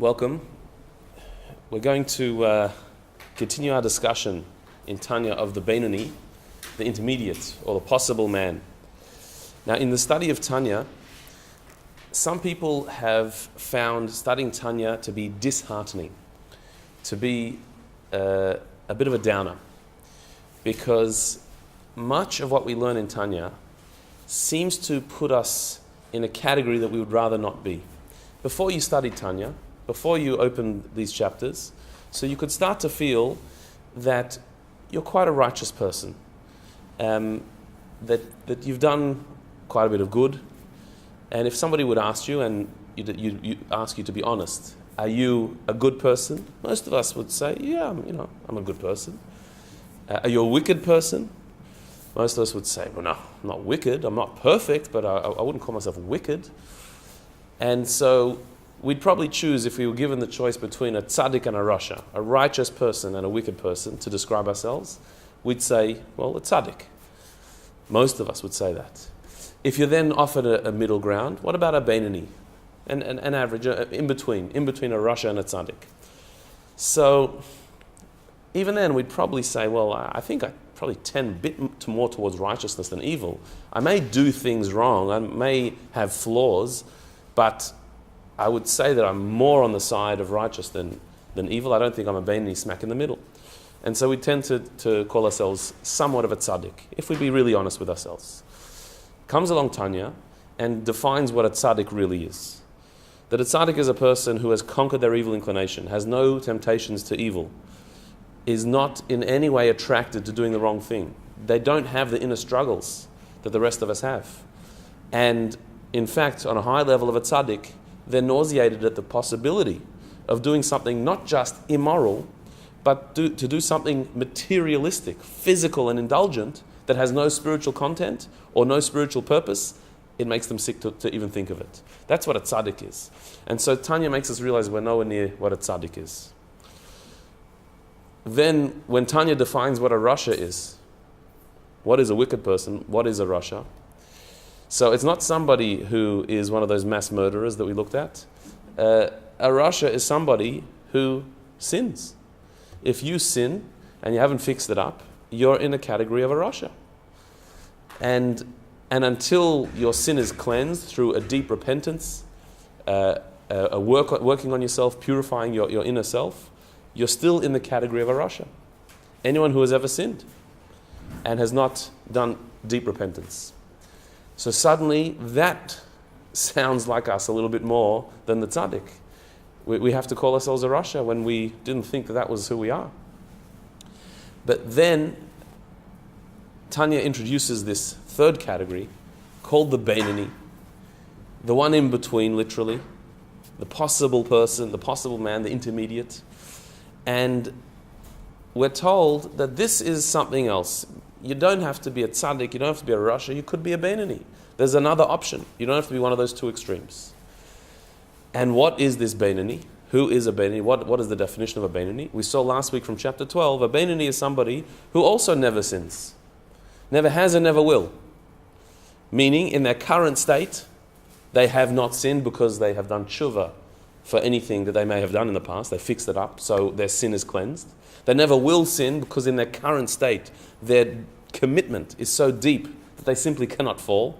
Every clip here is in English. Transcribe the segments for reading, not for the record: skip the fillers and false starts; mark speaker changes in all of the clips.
Speaker 1: Welcome. We're going to continue our discussion in Tanya of the Beinoni, the intermediate, or the possible man. Now, in the study of Tanya, some people have found studying Tanya to be disheartening, to be a bit of a downer, because much of what we learn in Tanya seems to put us in a category that we would rather not be. Before you studied Tanya, before you opened these chapters, so you could start to feel that you're quite a righteous person, that you've done quite a bit of good, and if somebody would ask you and you ask you to be honest, are you a good person? Most of us would say, yeah, I'm a good person. Are you a wicked person? Most of us would say, well, no, I'm not wicked. I'm not perfect, but I wouldn't call myself wicked. And so we'd probably choose, if we were given the choice between a tzaddik and a rasha, a righteous person and a wicked person, to describe ourselves, we'd say, well, a tzaddik. Most of us would say that. If you're then offered a middle ground, what about a beinoni? An average, in between a rasha and a tzaddik. So even then, we'd probably say, well, I think I probably tend a bit more towards righteousness than evil. I may do things wrong, I may have flaws, but I would say that I'm more on the side of righteous than evil. I don't think I'm a beinoni smack in the middle. And so we tend to call ourselves somewhat of a tzaddik, if we be really honest with ourselves. Comes along Tanya and defines what a tzaddik really is. That a tzaddik is a person who has conquered their evil inclination, has no temptations to evil, is not in any way attracted to doing the wrong thing. They don't have the inner struggles that the rest of us have. And in fact, on a high level of a tzaddik, they're nauseated at the possibility of doing something not just immoral, but to do something materialistic, physical and indulgent that has no spiritual content or no spiritual purpose. It makes them sick to even think of it. That's what a tzaddik is. And so Tanya makes us realize we're nowhere near what a tzaddik is. Then, when Tanya defines what a rasha is, what is a wicked person, what is a rasha? So it's not somebody who is one of those mass murderers that we looked at. A rasha is somebody who sins. If you sin and you haven't fixed it up, you're in a category of a rasha. And until your sin is cleansed through a deep repentance, working on yourself, purifying your inner self, you're still in the category of a rasha. Anyone who has ever sinned and has not done deep repentance. So suddenly that sounds like us a little bit more than the tzaddik. We have to call ourselves a rasha when we didn't think that was who we are. But then Tanya introduces this third category called the beinoni, the one in between, literally, the possible person, the possible man, the intermediate. And we're told that this is something else. You don't have to be a tzaddik, you don't have to be a rasha, you could be a beinoni. There's another option. You don't have to be one of those two extremes. And what is this beinoni? Who is a beinoni? What is the definition of a beinoni? We saw last week from chapter 12, a beinoni is somebody who also never sins. Never has and never will. Meaning, in their current state, they have not sinned because they have done tshuva for anything that they may have done in the past. They fixed it up, so their sin is cleansed. They never will sin because in their current state, their commitment is so deep that they simply cannot fall.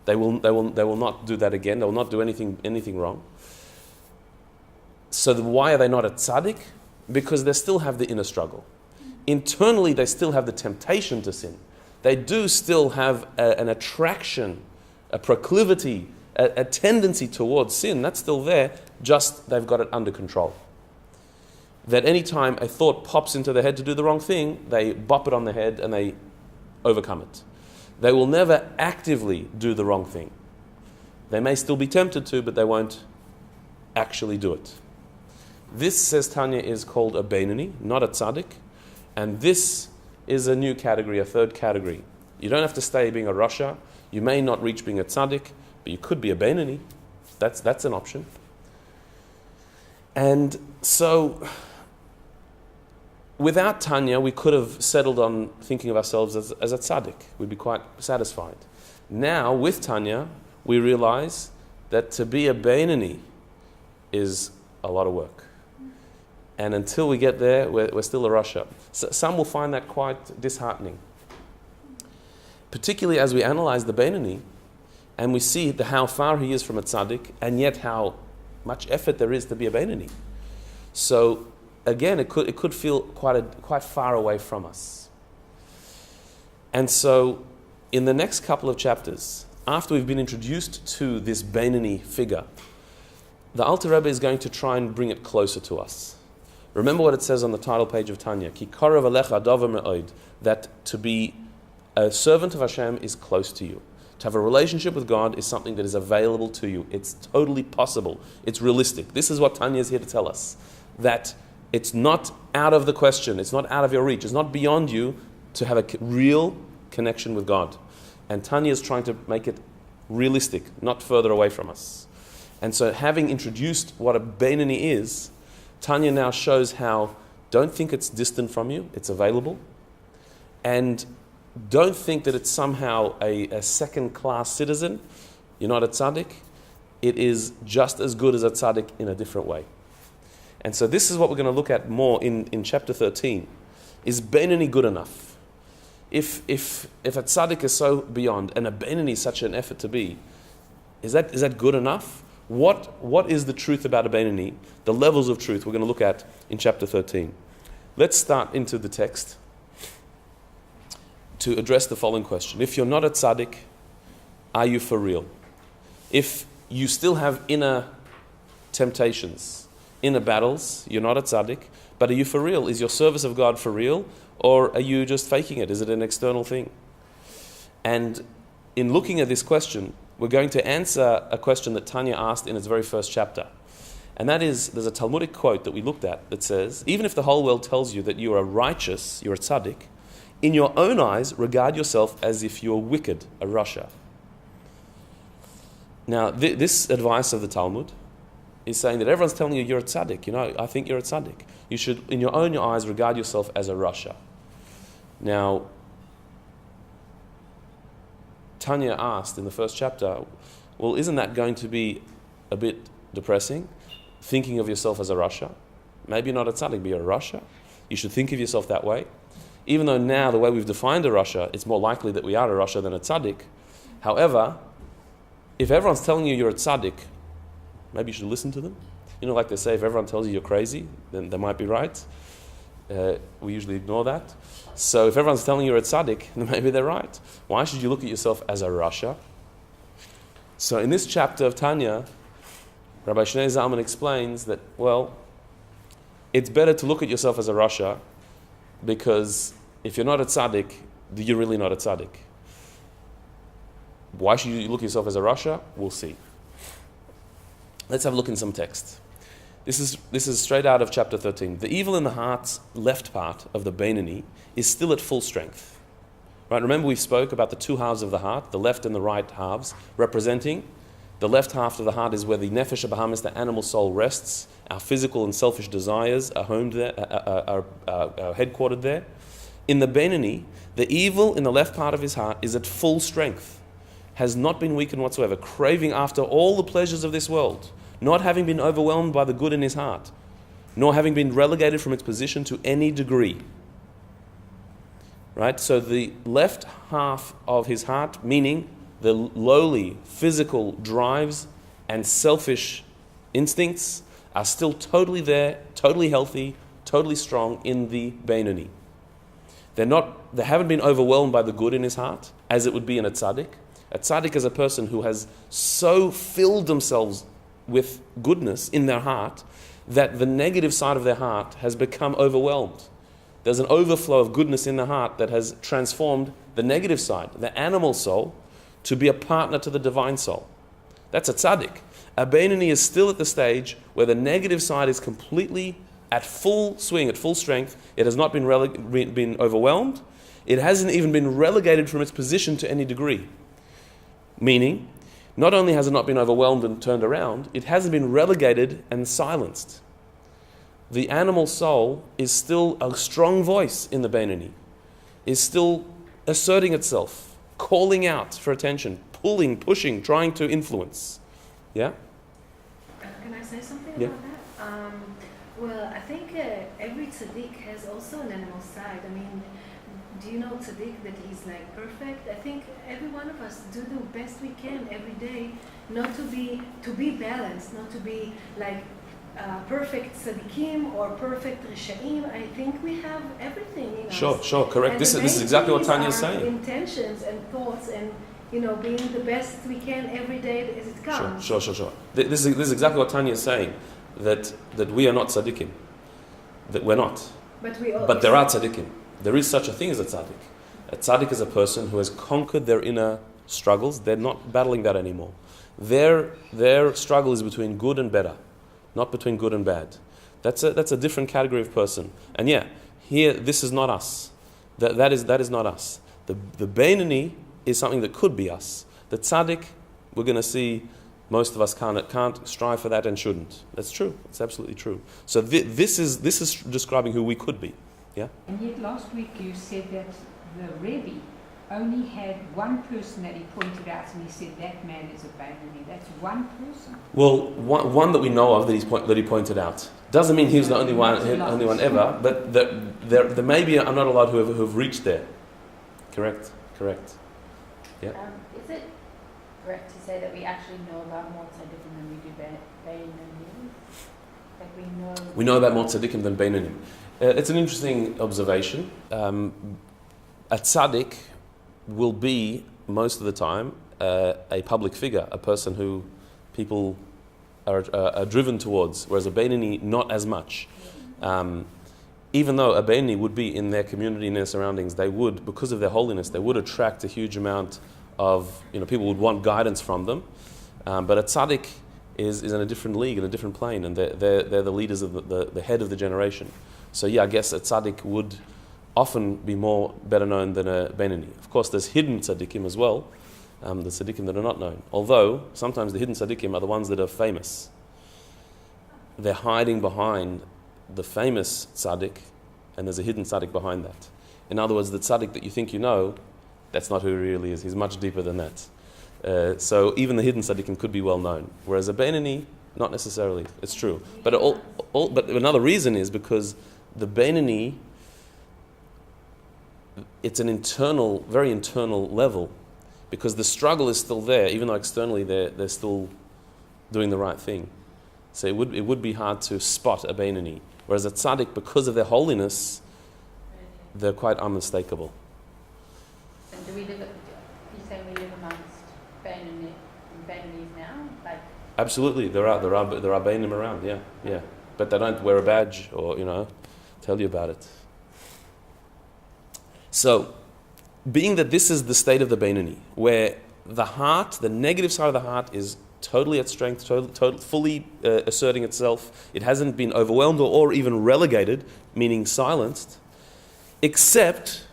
Speaker 1: They will not do that again. They will not do anything wrong. So why are they not a tzaddik? Because they still have the inner struggle. Internally, they still have the temptation to sin. They do still have an attraction, a proclivity, a tendency towards sin. That's still there, just they've got it under control. That any time a thought pops into their head to do the wrong thing, they bop it on the head and they overcome it. They will never actively do the wrong thing. They may still be tempted to, but they won't actually do it. This, says Tanya, is called a beinoni, not a tzaddik. And this is a new category, a third category. You don't have to stay being a rasha. You may not reach being a tzaddik, but you could be a beinoni. That's an option. And so without Tanya, we could have settled on thinking of ourselves as a tzaddik. We'd be quite satisfied. Now, with Tanya, we realize that to be a beinoni is a lot of work. And until we get there, we're still a rasha. So some will find that quite disheartening. Particularly as we analyze the Beinoni, and we see how far he is from a tzaddik, and yet how much effort there is to be a Beinoni. So again, it could feel quite far away from us. And so, in the next couple of chapters, after we've been introduced to this Beinoni figure, the Alter Rebbe is going to try and bring it closer to us. Remember what it says on the title page of Tanya, Ki korav alecha davar me'od, that to be a servant of Hashem is close to you. To have a relationship with God is something that is available to you. It's totally possible. It's realistic. This is what Tanya is here to tell us. That it's not out of the question. It's not out of your reach. It's not beyond you to have a real connection with God. And Tanya is trying to make it realistic, not further away from us. And so having introduced what a Beinoni is, Tanya now shows how don't think it's distant from you. It's available. And don't think that it's somehow a second-class citizen. You're not a tzaddik. It is just as good as a tzaddik in a different way. And so this is what we're going to look at more in chapter 13. Is Beinoni good enough? If a tzaddik is so beyond, and a Beinoni is such an effort to be, is that good enough? What is the truth about a Beinoni? The levels of truth we're going to look at in chapter 13. Let's start into the text to address the following question. If you're not a tzaddik, are you for real? If you still have inner temptations, inner battles, you're not a tzaddik, but are you for real? Is your service of God for real? Or are you just faking it? Is it an external thing? And in looking at this question, we're going to answer a question that Tanya asked in its very first chapter. And that is, there's a Talmudic quote that we looked at that says, even if the whole world tells you that you are righteous, you're a tzaddik, in your own eyes, regard yourself as if you're wicked, a rasha. Now, this advice of the Talmud is saying that everyone's telling you you're a tzaddik. You know, I think you're a tzaddik. You should, in your own eyes, regard yourself as a rasha. Now, Tanya asked in the first chapter, well, isn't that going to be a bit depressing? Thinking of yourself as a rasha? Maybe you're not a tzaddik, but you're a rasha. You should think of yourself that way. Even though now, the way we've defined a rasha, it's more likely that we are a rasha than a tzaddik. However, if everyone's telling you you're a tzaddik, maybe you should listen to them. You know, like they say, if everyone tells you you're crazy, then they might be right. We usually ignore that. So if everyone's telling you you're a tzaddik, then maybe they're right. Why should you look at yourself as a rasha? So in this chapter of Tanya, Rabbi Shnei Zalman explains that, well, it's better to look at yourself as a rasha, because if you're not a tzaddik, you're really not a tzaddik. Why should you look at yourself as a rasha? We'll see. Let's have a look in some text. This is straight out of chapter 13. The evil in the heart's left part of the Beinoni is still at full strength. Right? Remember we spoke about the two halves of the heart, the left and the right halves, representing the left half of the heart is where the nefesh habahamis, the animal soul, rests. Our physical and selfish desires are homed there, are headquartered there. In the Beinoni, the evil in the left part of his heart is at full strength, has not been weakened whatsoever, craving after all the pleasures of this world, not having been overwhelmed by the good in his heart, nor having been relegated from its position to any degree. Right? So the left half of his heart, meaning the lowly physical drives and selfish instincts, are still totally there, totally healthy, totally strong in the Beinoni. They haven't been overwhelmed by the good in his heart, as it would be in a tzaddik. A tzaddik is a person who has so filled themselves with goodness in their heart that the negative side of their heart has become overwhelmed. There's an overflow of goodness in the heart that has transformed the negative side, the animal soul, to be a partner to the divine soul. That's a tzaddik. A Beinoni is still at the stage where the negative side is completely at full swing, at full strength. It has not been overwhelmed. It hasn't even been relegated from its position to any degree. Meaning, not only has it not been overwhelmed and turned around, it hasn't been relegated and silenced. The animal soul is still a strong voice in the Beinoni, is still asserting itself, calling out for attention, pulling, pushing, trying to influence. Yeah?
Speaker 2: Can I say something
Speaker 1: Yeah.
Speaker 2: about that? Well, I think every tzaddik has also an animal side. I mean, do you know tzaddik that he's like perfect? I think every one of us do the best we can every day, not to be balanced, not to be like perfect tzaddikim or perfect rishaim. I think we have everything in us.
Speaker 1: Sure, correct.
Speaker 2: And
Speaker 1: This is exactly what Tanya is saying.
Speaker 2: Intentions and thoughts and being the best we can every day as it comes.
Speaker 1: Sure. This is exactly what Tanya is saying. That we are not tzaddikim. That we're not. But there are tzaddikim. There is such a thing as a tzaddik. A tzaddik is a person who has conquered their inner struggles. They're not battling that anymore. Their struggle is between good and better, not between good and bad. That's a different category of person. And here this is not us. That is not us. The Beinoni is something that could be us. The tzaddik, we're going to see. Most of us can't strive for that and shouldn't. That's true. It's absolutely true. So this is describing who we could be. Yeah.
Speaker 3: And yet last week you said that the Rabbi only had one person that he pointed out, and he said that man is a Beinoni. That's one person.
Speaker 1: Well, one that we know of that he pointed out doesn't mean he was the only one ever. But there may be not a lot who have reached there. Correct. Yeah.
Speaker 4: Is it correct to say that we actually know about more tzaddikim than we do Beinonim? Like
Speaker 1: we know about more tzaddikim than Beinonim. It's an interesting observation. A tzaddik will be, most of the time, a public figure, a person who people are driven towards, whereas a Beinoni, not as much. Even though a Beinoni would be in their community, in their surroundings, they would, because of their holiness, they would attract a huge amount of, people would want guidance from them. But a tzaddik is in a different league, in a different plane, and they're the leaders of the head of the generation. So I guess a tzaddik would often be better known than a Beinoni. Of course, there's hidden tzaddikim as well, the tzaddikim that are not known. Although, sometimes the hidden tzaddikim are the ones that are famous. They're hiding behind the famous tzaddik, and there's a hidden tzaddik behind that. In other words, the tzaddik that you think you know, that's not who he really is. He's much deeper than that. So even the hidden tzaddikim could be well known. Whereas a Beinoni, not necessarily. It's true. But but another reason is because the Beinoni, it's an internal, very internal level, because the struggle is still there, even though externally they're still doing the right thing. So it would be hard to spot a Beinoni. Whereas a tzaddik, because of their holiness, they're quite unmistakable.
Speaker 4: And do we live? You say we live amongst Beinonis now? Like
Speaker 1: absolutely, there are Beinim around. Yeah. But they don't wear a badge or tell you about it. So, being that this is the state of the Beinoni, where the heart, the negative side of the heart, is totally at strength, fully asserting itself. It hasn't been overwhelmed or even relegated, meaning silenced, except,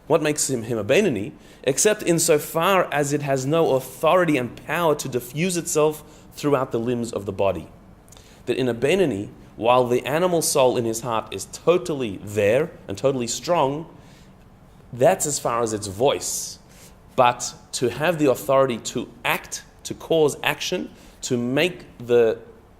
Speaker 1: what makes him a Beinoni, except insofar as it has no authority and power to diffuse itself throughout the limbs of the body. That in a Beinoni, while the animal soul in his heart is totally there and totally strong, that's as far as its voice. But to have the authority to act, to cause action, to make the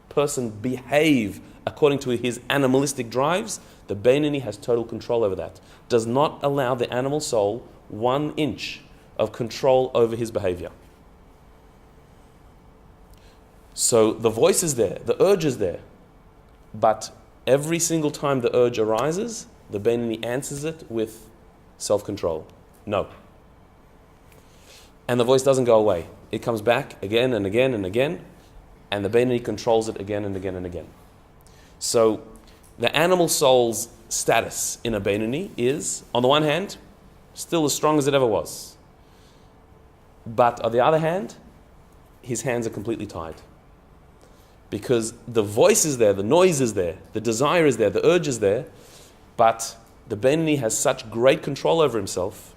Speaker 1: person behave according to his animalistic drives, the Beinoni has total control over that. Does not allow the animal soul 1 inch of control over his behavior. So the voice is there, the urge is there, but every single time the urge arises, the Beinoni answers it with self-control. No. And the voice doesn't go away. It comes back again and again and again, and the Beinoni controls it again and again and again. So the animal soul's status in a Beinoni is, on the one hand, still as strong as it ever was. But on the other hand, his hands are completely tied. Because the voice is there, the noise is there, the desire is there, the urge is there, but the Beinoni has such great control over himself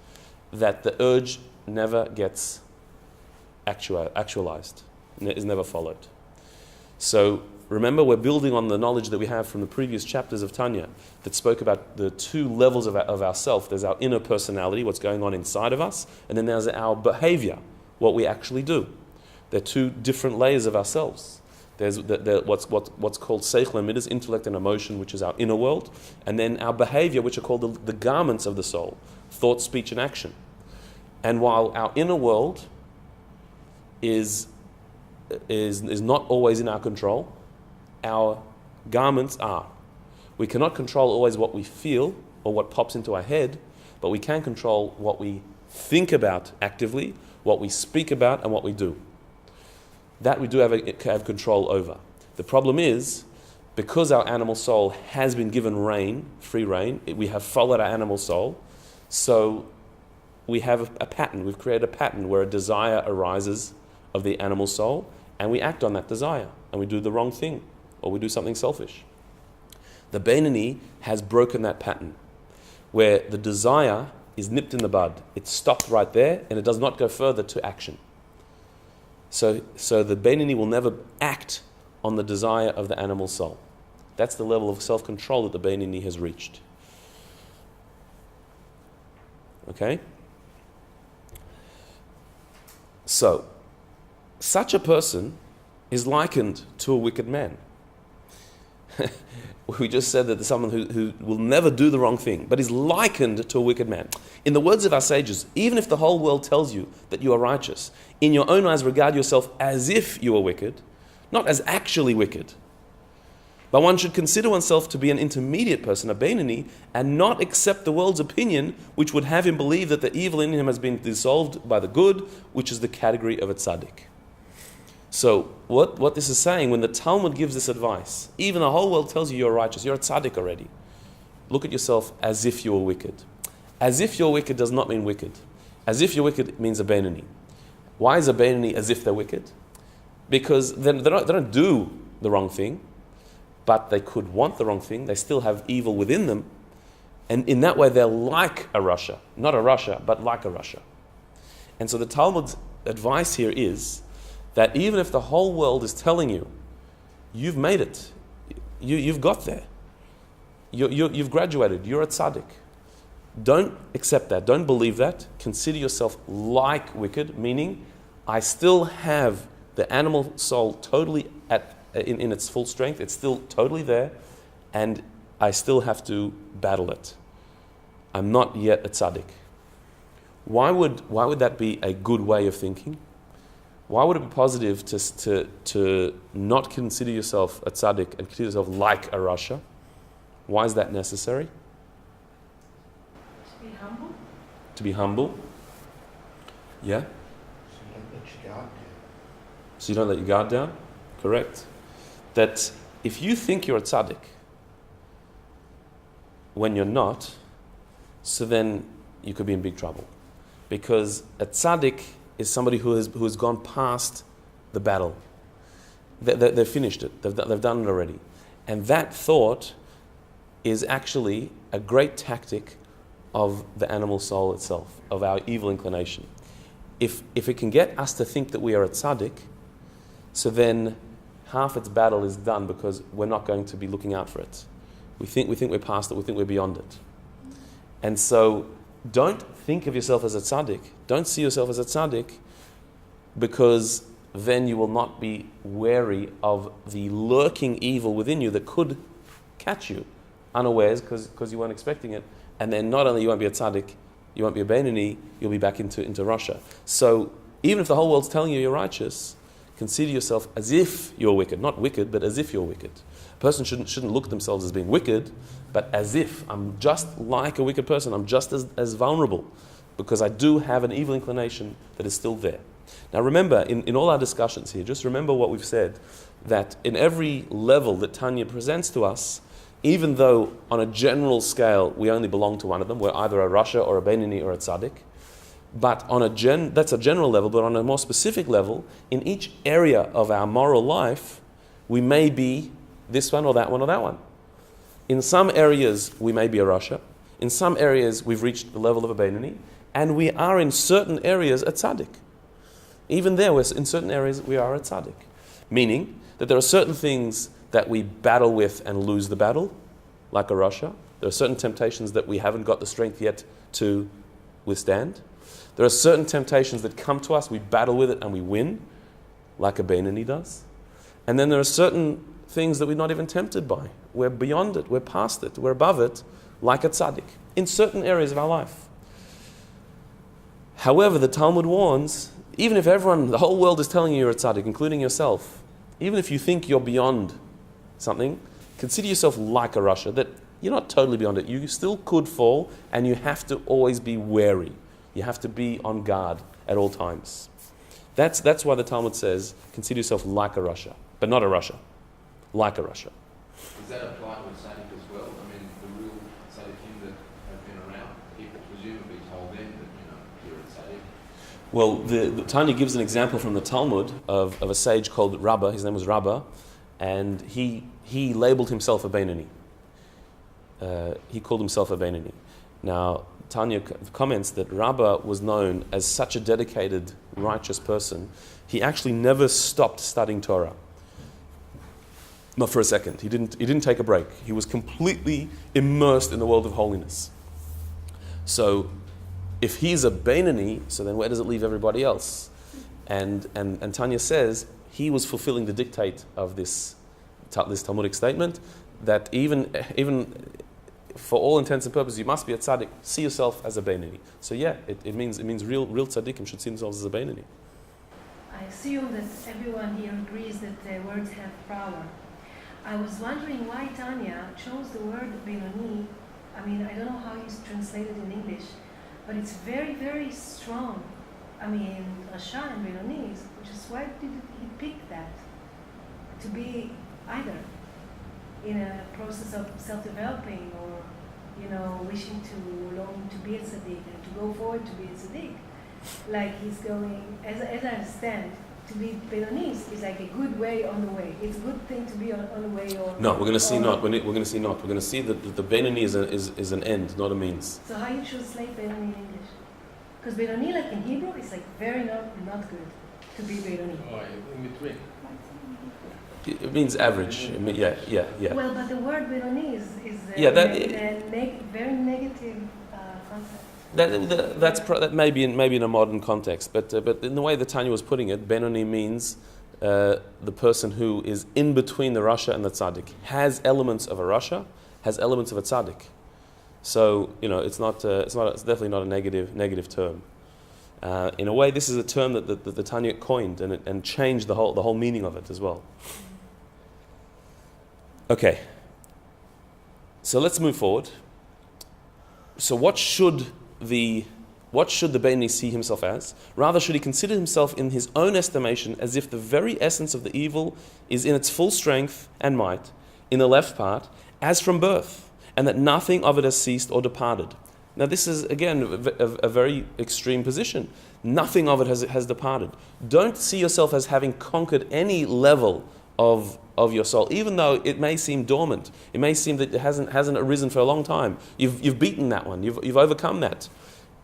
Speaker 1: that the urge never gets actualized, is never followed. So remember, we're building on the knowledge that we have from the previous chapters of Tanya that spoke about the 2 levels of ourself. There's our inner personality, what's going on inside of us, and then there's our behavior, what we actually do. They're 2 different layers of ourselves. There's what's called seichel and midas, intellect and emotion, which is our inner world, and then our behavior, which are called the garments of the soul, thought, speech, and action. And while our inner world is not always in our control, our garments are. We cannot control always what we feel or what pops into our head, but we can control what we think about actively, what we speak about, and what we do. That we do have control over. The problem is, because our animal soul has been given reign, free reign, we have followed our animal soul, so we have a pattern. We've created a pattern where a desire arises of the animal soul, and we act on that desire, and we do the wrong thing, or we do something selfish. The Beinoni has broken that pattern, where the desire is nipped in the bud. It's stopped right there, and it does not go further to action. So the Beinoni will never act on the desire of the animal soul. That's the level of self-control that the Beinoni has reached. Okay? So, such a person is likened to a wicked man. We just said that there's someone who will never do the wrong thing, but is likened to a wicked man. In the words of our sages, even if the whole world tells you that you are righteous, in your own eyes regard yourself as if you are wicked, not as actually wicked. But one should consider oneself to be an intermediate person, a Beinoni, and not accept the world's opinion, which would have him believe that the evil in him has been dissolved by the good, which is the category of a tzaddik. So, what this is saying, when the Talmud gives this advice, even the whole world tells you you're righteous, you're a tzaddik already. Look at yourself as if you were wicked. As if you're wicked does not mean wicked. As if you're wicked means a Beinoni. Why is a Beinoni as if they're wicked? Because they don't do the wrong thing, but they could want the wrong thing. They still have evil within them. And in that way, they're like a Rasha. Not a Rasha, but like a Rasha. And so the Talmud's advice here is that even if the whole world is telling you, you've made it, you've got there, you've graduated, you're a tzaddik, don't accept that, don't believe that, consider yourself like wicked, meaning I still have the animal soul totally in its full strength, it's still totally there, and I still have to battle it. I'm not yet a tzaddik. Why would that be a good way of thinking? Why would it be positive to not consider yourself a tzaddik and consider yourself like a Rasha? Why is that necessary?
Speaker 2: To be humble.
Speaker 1: To be humble? Yeah? So you don't let your guard down? Correct. That if you think you're a tzaddik when you're not, so then you could be in big trouble. Because a tzaddik is somebody who has gone past the battle. They've finished it. They've done it already. And that thought is actually a great tactic of the animal soul itself, of our evil inclination. If it can get us to think that we are a tzaddik, so then half its battle is done because we're not going to be looking out for it. We think we're past it. We think we're beyond it. And so don't think of yourself as a tzaddik. Don't see yourself as a tzaddik, because then you will not be wary of the lurking evil within you that could catch you unawares because you weren't expecting it. And then not only you won't be a tzaddik, you won't be a Beinoni, you'll be back into Rasha. So even if the whole world's telling you you're righteous, consider yourself as if you're wicked. Not wicked, but as if you're wicked. A person shouldn't look at themselves as being wicked, but as if I'm just like a wicked person. I'm just as vulnerable because I do have an evil inclination that is still there. Now remember, in all our discussions here, just remember what we've said, that in every level that Tanya presents to us, even though on a general scale we only belong to one of them, we're either a Rasha or a Beinoni or a Tzaddik, but that's a general level, but on a more specific level, in each area of our moral life, we may be this one or that one or that one. In some areas, we may be a Rasha. In some areas, we've reached the level of a Beinoni. And we are in certain areas a tzaddik. Even there, in certain areas, we are a tzaddik. Meaning that there are certain things that we battle with and lose the battle, like a Rasha. There are certain temptations that we haven't got the strength yet to withstand. There are certain temptations that come to us, we battle with it and we win, like a Beinoni does. And then there are certain things that we're not even tempted by. We're beyond it, we're past it, we're above it, like a tzaddik, in certain areas of our life. However, the Talmud warns, even if the whole world is telling you you're a tzaddik, including yourself, even if you think you're beyond something, consider yourself like a rasha, that you're not totally beyond it. You still could fall, and you have to always be wary. You have to be on guard at all times. That's why the Talmud says, consider yourself like a rasha, but not a rasha, like a rasha.
Speaker 5: Does that apply to a tzaddik as well? I mean, the real tzaddikim that have been around, people presumably told them that, you're a tzaddik.
Speaker 1: Well, the Tanya gives an example from the Talmud of a sage called Rabbi. His name was Rabbi, and he labeled himself a Beinoni. He called himself a Beinoni. Now, Tanya comments that Rabbi was known as such a dedicated, righteous person. He actually never stopped studying Torah. Not for a second. He didn't take a break. He was completely immersed in the world of holiness. So, if he's a Beinoni, so then where does it leave everybody else? And Tanya says he was fulfilling the dictate of this Talmudic statement that even for all intents and purposes, you must be a tzaddik. See yourself as a Beinoni. So yeah, it means real tzaddikim should see themselves as a Beinoni.
Speaker 2: I assume that everyone here agrees that words have power. I was wondering why Tanya chose the word Beinoni. I mean, I don't know how it's translated in English, but it's very, very strong. I mean, Rasha and Beinoni, just why did he pick that? To be either in a process of self-developing or, wishing to long to be a tzaddik and to go forward to be a tzaddik. Like he's going, as I understand, to be Beinoni is like a good way on the way. It's a good thing to be on the way. Or
Speaker 1: no, we're going to see not. We're going to see not. We're going to see that the Beinoni is an end, not a means.
Speaker 2: So how you translate Beinoni in English? Because Beinoni, like in Hebrew, is like very not good to be Beinoni.
Speaker 5: Oh, in between.
Speaker 1: It means average. Yeah.
Speaker 2: Well, but the word Beinoni is very negative concept.
Speaker 1: That may be in a modern context, but in the way that Tanya was putting it, Beinoni means the person who is in between the rasha and the tzaddik, has elements of a rasha, has elements of a tzaddik. So it's definitely not a negative term. In a way, this is a term that the Tanya coined and changed the whole meaning of it as well. Okay, so let's move forward. So what should the Beinoni see himself as? Rather, should he consider himself in his own estimation as if the very essence of the evil is in its full strength and might, in the left part, as from birth, and that nothing of it has ceased or departed. Now this is, again, a very extreme position. Nothing of it has departed. Don't see yourself as having conquered any level of your soul, even though it may seem dormant. It may seem that it hasn't arisen for a long time. You've beaten that one. You've overcome that.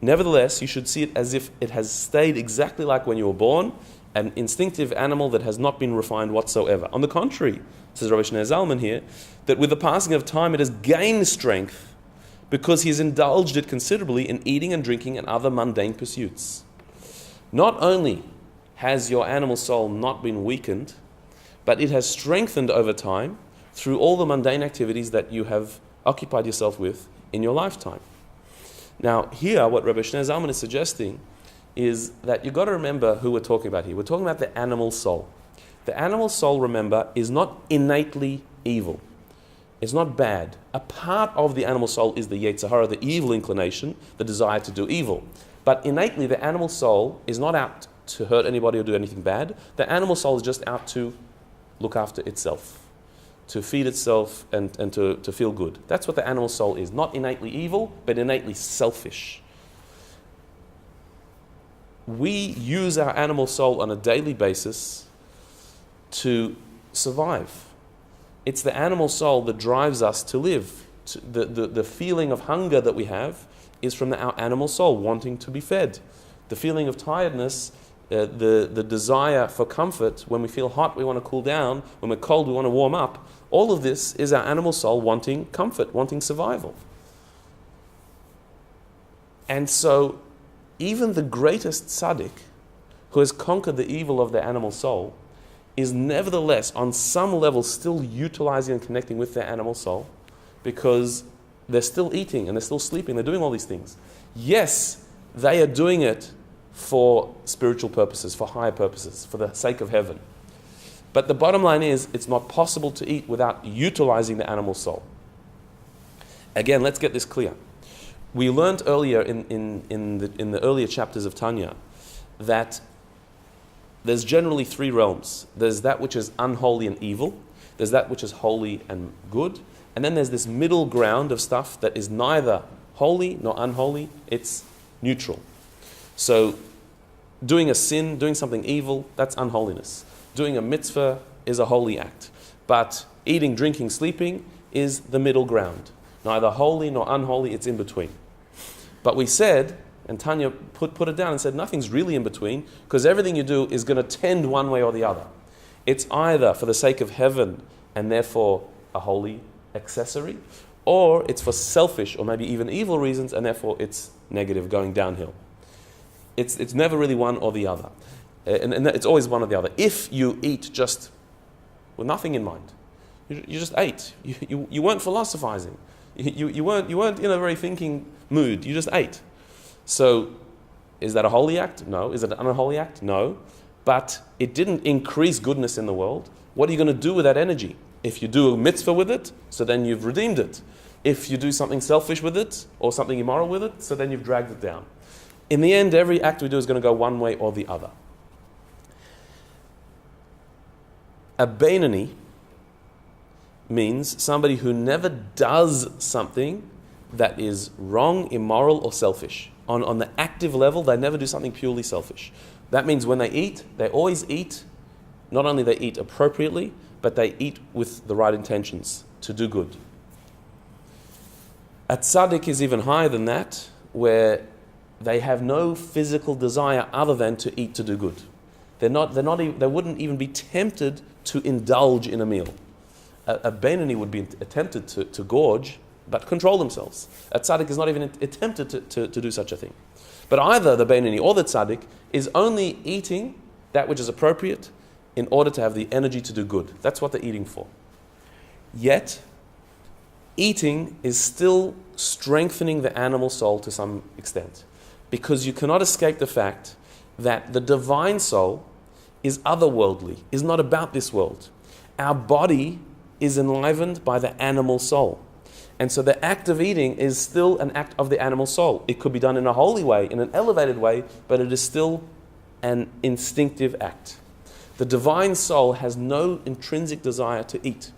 Speaker 1: Nevertheless, you should see it as if it has stayed exactly like when you were born, an instinctive animal that has not been refined whatsoever. On the contrary, says Rabbi Shneur Zalman here, that with the passing of time it has gained strength because he has indulged it considerably in eating and drinking and other mundane pursuits. Not only has your animal soul not been weakened, but it has strengthened over time through all the mundane activities that you have occupied yourself with in your lifetime. Now, here, what Rabbi Shneur Zalman is suggesting is that you've got to remember who we're talking about here. We're talking about the animal soul. The animal soul, remember, is not innately evil. It's not bad. A part of the animal soul is the Yetzer Hara, the evil inclination, the desire to do evil. But innately, the animal soul is not out to hurt anybody or do anything bad. The animal soul is just out to look after itself, to feed itself and to feel good. That's what the animal soul is. Not innately evil, but innately selfish. We use our animal soul on a daily basis to survive. It's the animal soul that drives us to live. The feeling of hunger that we have is from our animal soul wanting to be fed. The feeling of tiredness, the desire for comfort, when we feel hot we want to cool down, when we're cold we want to warm up, all of this is our animal soul wanting comfort, wanting survival. And so even the greatest tzaddik who has conquered the evil of the animal soul is nevertheless, on some level, still utilizing and connecting with their animal soul, because they're still eating and they're still sleeping, they're doing all these things. Yes, they are doing it for spiritual purposes, for higher purposes, for the sake of heaven. But the bottom line is, it's not possible to eat without utilizing the animal soul. Again, let's get this clear. We learned earlier in the earlier chapters of Tanya that there's generally three realms. There's that which is unholy and evil. There's that which is holy and good. And then there's this middle ground of stuff that is neither holy nor unholy. It's neutral. So doing a sin, doing something evil, that's unholiness. Doing a mitzvah is a holy act. But eating, drinking, sleeping is the middle ground. Neither holy nor unholy, it's in between. But we said, and Tanya put it down and said, nothing's really in between, because everything you do is going to tend one way or the other. It's either for the sake of heaven and therefore a holy accessory, or it's for selfish or maybe even evil reasons and therefore it's negative, going downhill. It's never really one or the other. And it's always one or the other. If you eat just with nothing in mind, you just ate. You weren't philosophizing. You weren't in a very thinking mood. You just ate. So, is that a holy act? No. Is it an unholy act? No. But it didn't increase goodness in the world. What are you going to do with that energy? If you do a mitzvah with it, so then you've redeemed it. If you do something selfish with it, or something immoral with it, so then you've dragged it down. In the end, every act we do is going to go one way or the other. A Beinoni means somebody who never does something that is wrong, immoral, or selfish. On the active level, they never do something purely selfish. That means when they eat, they always eat, not only they eat appropriately, but they eat with the right intentions to do good. A tzaddik is even higher than that, where they have no physical desire other than to eat to do good. They wouldn't even be tempted to indulge in a meal. A Beinoni would be tempted to gorge, but control themselves. A tzaddik is not even tempted to do such a thing. But either the Beinoni or the tzaddik is only eating that which is appropriate in order to have the energy to do good. That's what they're eating for. Yet, eating is still strengthening the animal soul to some extent, because you cannot escape the fact that the divine soul is otherworldly, is not about this world. Our body is enlivened by the animal soul. And so the act of eating is still an act of the animal soul. It could be done in a holy way, in an elevated way, but it is still an instinctive act. The divine soul has no intrinsic desire to eat.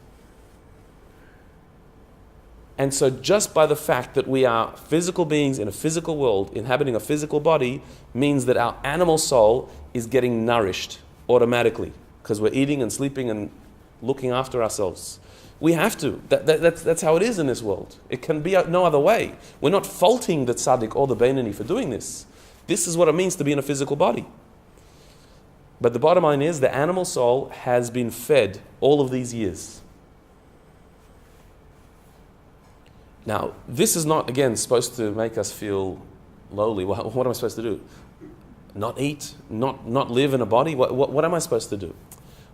Speaker 1: And so just by the fact that we are physical beings in a physical world, inhabiting a physical body, means that our animal soul is getting nourished automatically, because we're eating and sleeping and looking after ourselves. We have to. That's how it is in this world. It can be no other way. We're not faulting the tzaddik or the Beinoni for doing this. This is what it means to be in a physical body. But the bottom line is the animal soul has been fed all of these years. Now, this is not, again, supposed to make us feel lowly. What am I supposed to do? Not eat? Not live in a body? What am I supposed to do?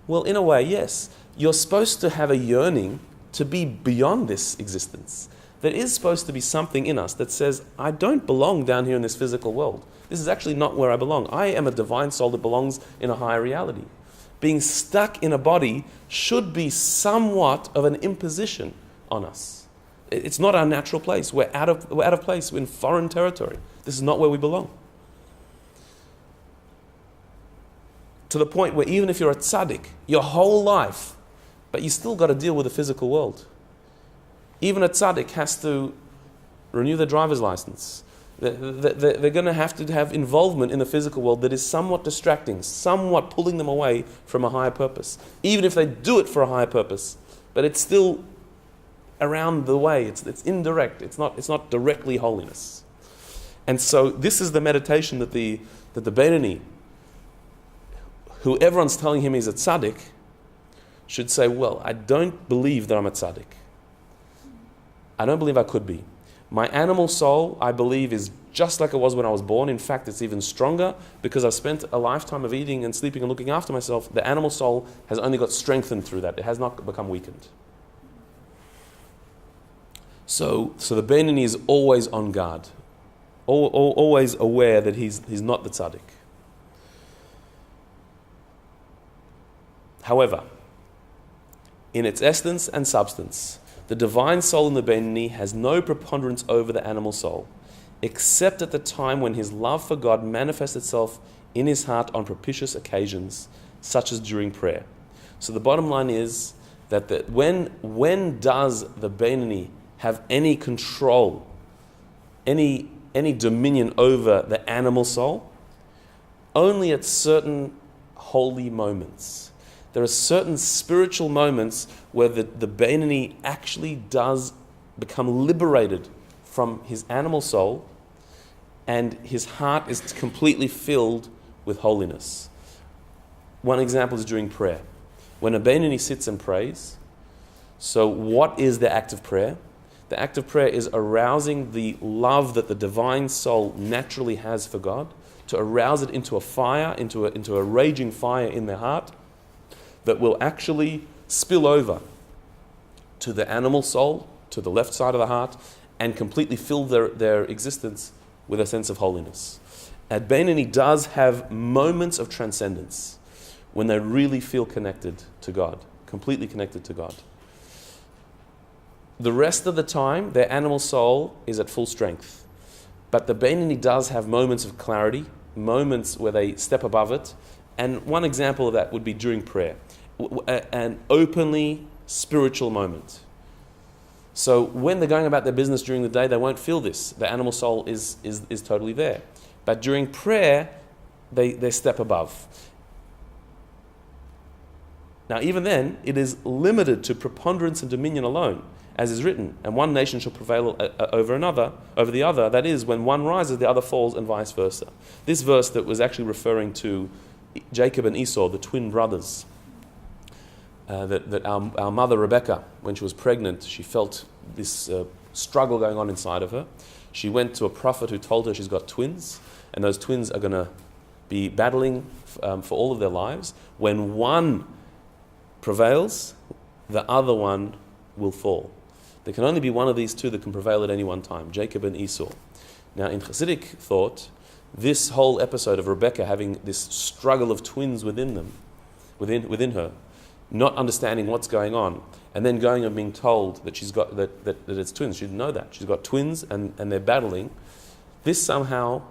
Speaker 1: Well, in a way, yes. You're supposed to have a yearning to be beyond this existence. There is supposed to be something in us that says, I don't belong down here in this physical world. This is actually not where I belong. I am a divine soul that belongs in a higher reality. Being stuck in a body should be somewhat of an imposition on us. It's not our natural place. We're out of place. We're in foreign territory. This is not where we belong. To the point where even if you're a tzaddik, your whole life, but you still got to deal with the physical world. Even a tzaddik has to renew their driver's license. They're going to have involvement in the physical world that is somewhat distracting, somewhat pulling them away from a higher purpose. Even if they do it for a higher purpose, but it's still around the way. It's indirect. It's not directly holiness. And so this is the meditation that the Beinoni, who everyone's telling him he's a tzaddik, should say, well, I don't believe that I'm a tzaddik. I don't believe I could be. My animal soul, I believe, is just like it was when I was born. In fact, it's even stronger because I've spent a lifetime of eating and sleeping and looking after myself. The animal soul has only got strengthened through that. It has not become weakened. So the Beinoni is always on guard, always aware that he's not the tzaddik. However, in its essence and substance, the divine soul in the Beinoni has no preponderance over the animal soul, except at the time when his love for God manifests itself in his heart on propitious occasions, such as during prayer. So the bottom line is that when does the Beinoni have any control, any dominion over the animal soul? Only at certain holy moments. There are certain spiritual moments where the Beinoni actually does become liberated from his animal soul and his heart is completely filled with holiness. One example is during prayer. When a Beinoni sits and prays, so what is the act of prayer? The act of prayer is arousing the love that the divine soul naturally has for God, to arouse it into a fire, into a raging fire in their heart, that will actually spill over to the animal soul, to the left side of the heart, and completely fill their existence with a sense of holiness. And Beinoni does have moments of transcendence when they really feel connected to God, completely connected to God. The rest of the time, their animal soul is at full strength. But the Beinoni does have moments of clarity, moments where they step above it. And one example of that would be during prayer, an openly spiritual moment. So when they're going about their business during the day, they won't feel this. The animal soul is totally there. But during prayer, they step above. Now, even then, it is limited to preponderance and dominion alone, as is written, and one nation shall prevail over the other. That is, when one rises, the other falls, and vice versa. This verse that was actually referring to Jacob and Esau, the twin brothers, that our mother Rebecca, when she was pregnant, she felt this struggle going on inside of her. She went to a prophet who told her she's got twins, and those twins are going to be battling for all of their lives. When one prevails, the other one will fall. There can only be one of these two that can prevail at any one time, Jacob and Esau. Now, in Hasidic thought, this whole episode of Rebecca having this struggle of twins within her, not understanding what's going on, and then going and being told that she's got that it's twins. She didn't know that. She's got twins and they're battling. This somehow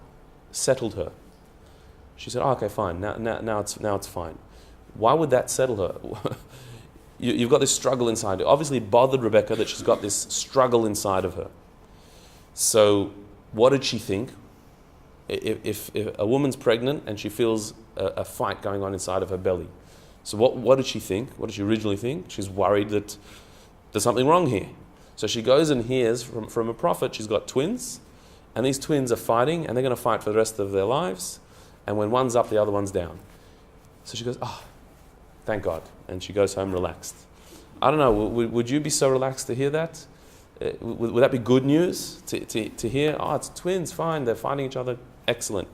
Speaker 1: settled her. She said, okay, fine, now it's fine. Why would that settle her? You've got this struggle inside her. Obviously it bothered Rebecca that she's got this struggle inside of her. So what did she think? If a woman's pregnant and she feels a fight going on inside of her belly, so what did she think? What did she originally think? She's worried that there's something wrong here. So she goes and hears from a prophet she's got twins, and these twins are fighting, and they're going to fight for the rest of their lives, and when one's up, the other one's down. So she goes, thank God, and she goes home relaxed. I don't know, would you be so relaxed to hear that? Would that be good news to hear? It's twins, fine, they're fighting each other, excellent.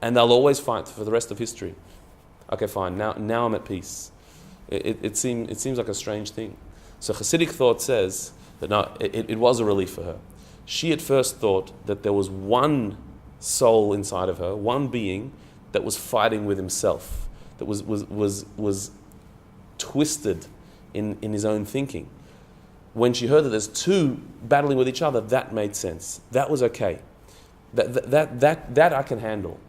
Speaker 1: And they'll always fight for the rest of history. Okay, fine, now I'm at peace. It seems like a strange thing. So Hasidic thought says that no, it was a relief for her. She at first thought that there was one soul inside of her, one being that was fighting with himself, that was twisted in his own thinking. When she heard that there's two battling with each other, that made sense. That was okay. That I can handle.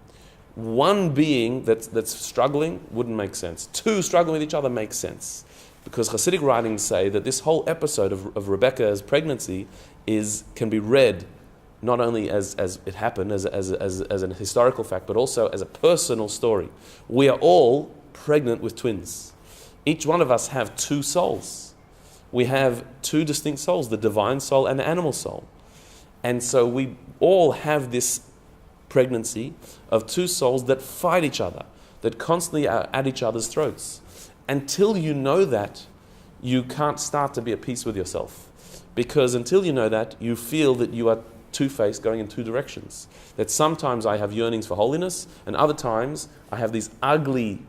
Speaker 1: One being that's struggling wouldn't make sense. Two struggling with each other makes sense. Because Hasidic writings say that this whole episode of Rebecca's pregnancy can be read not only as it happened, as an historical fact, but also as a personal story. We are all pregnant with twins. Each one of us have two souls. We have two distinct souls, the divine soul and the animal soul. And so we all have this pregnancy of two souls that fight each other, that constantly are at each other's throats. Until you know that, you can't start to be at peace with yourself. Because until you know that, you feel that you are two-faced, going in two directions. That sometimes I have yearnings for holiness, and other times I have these ugly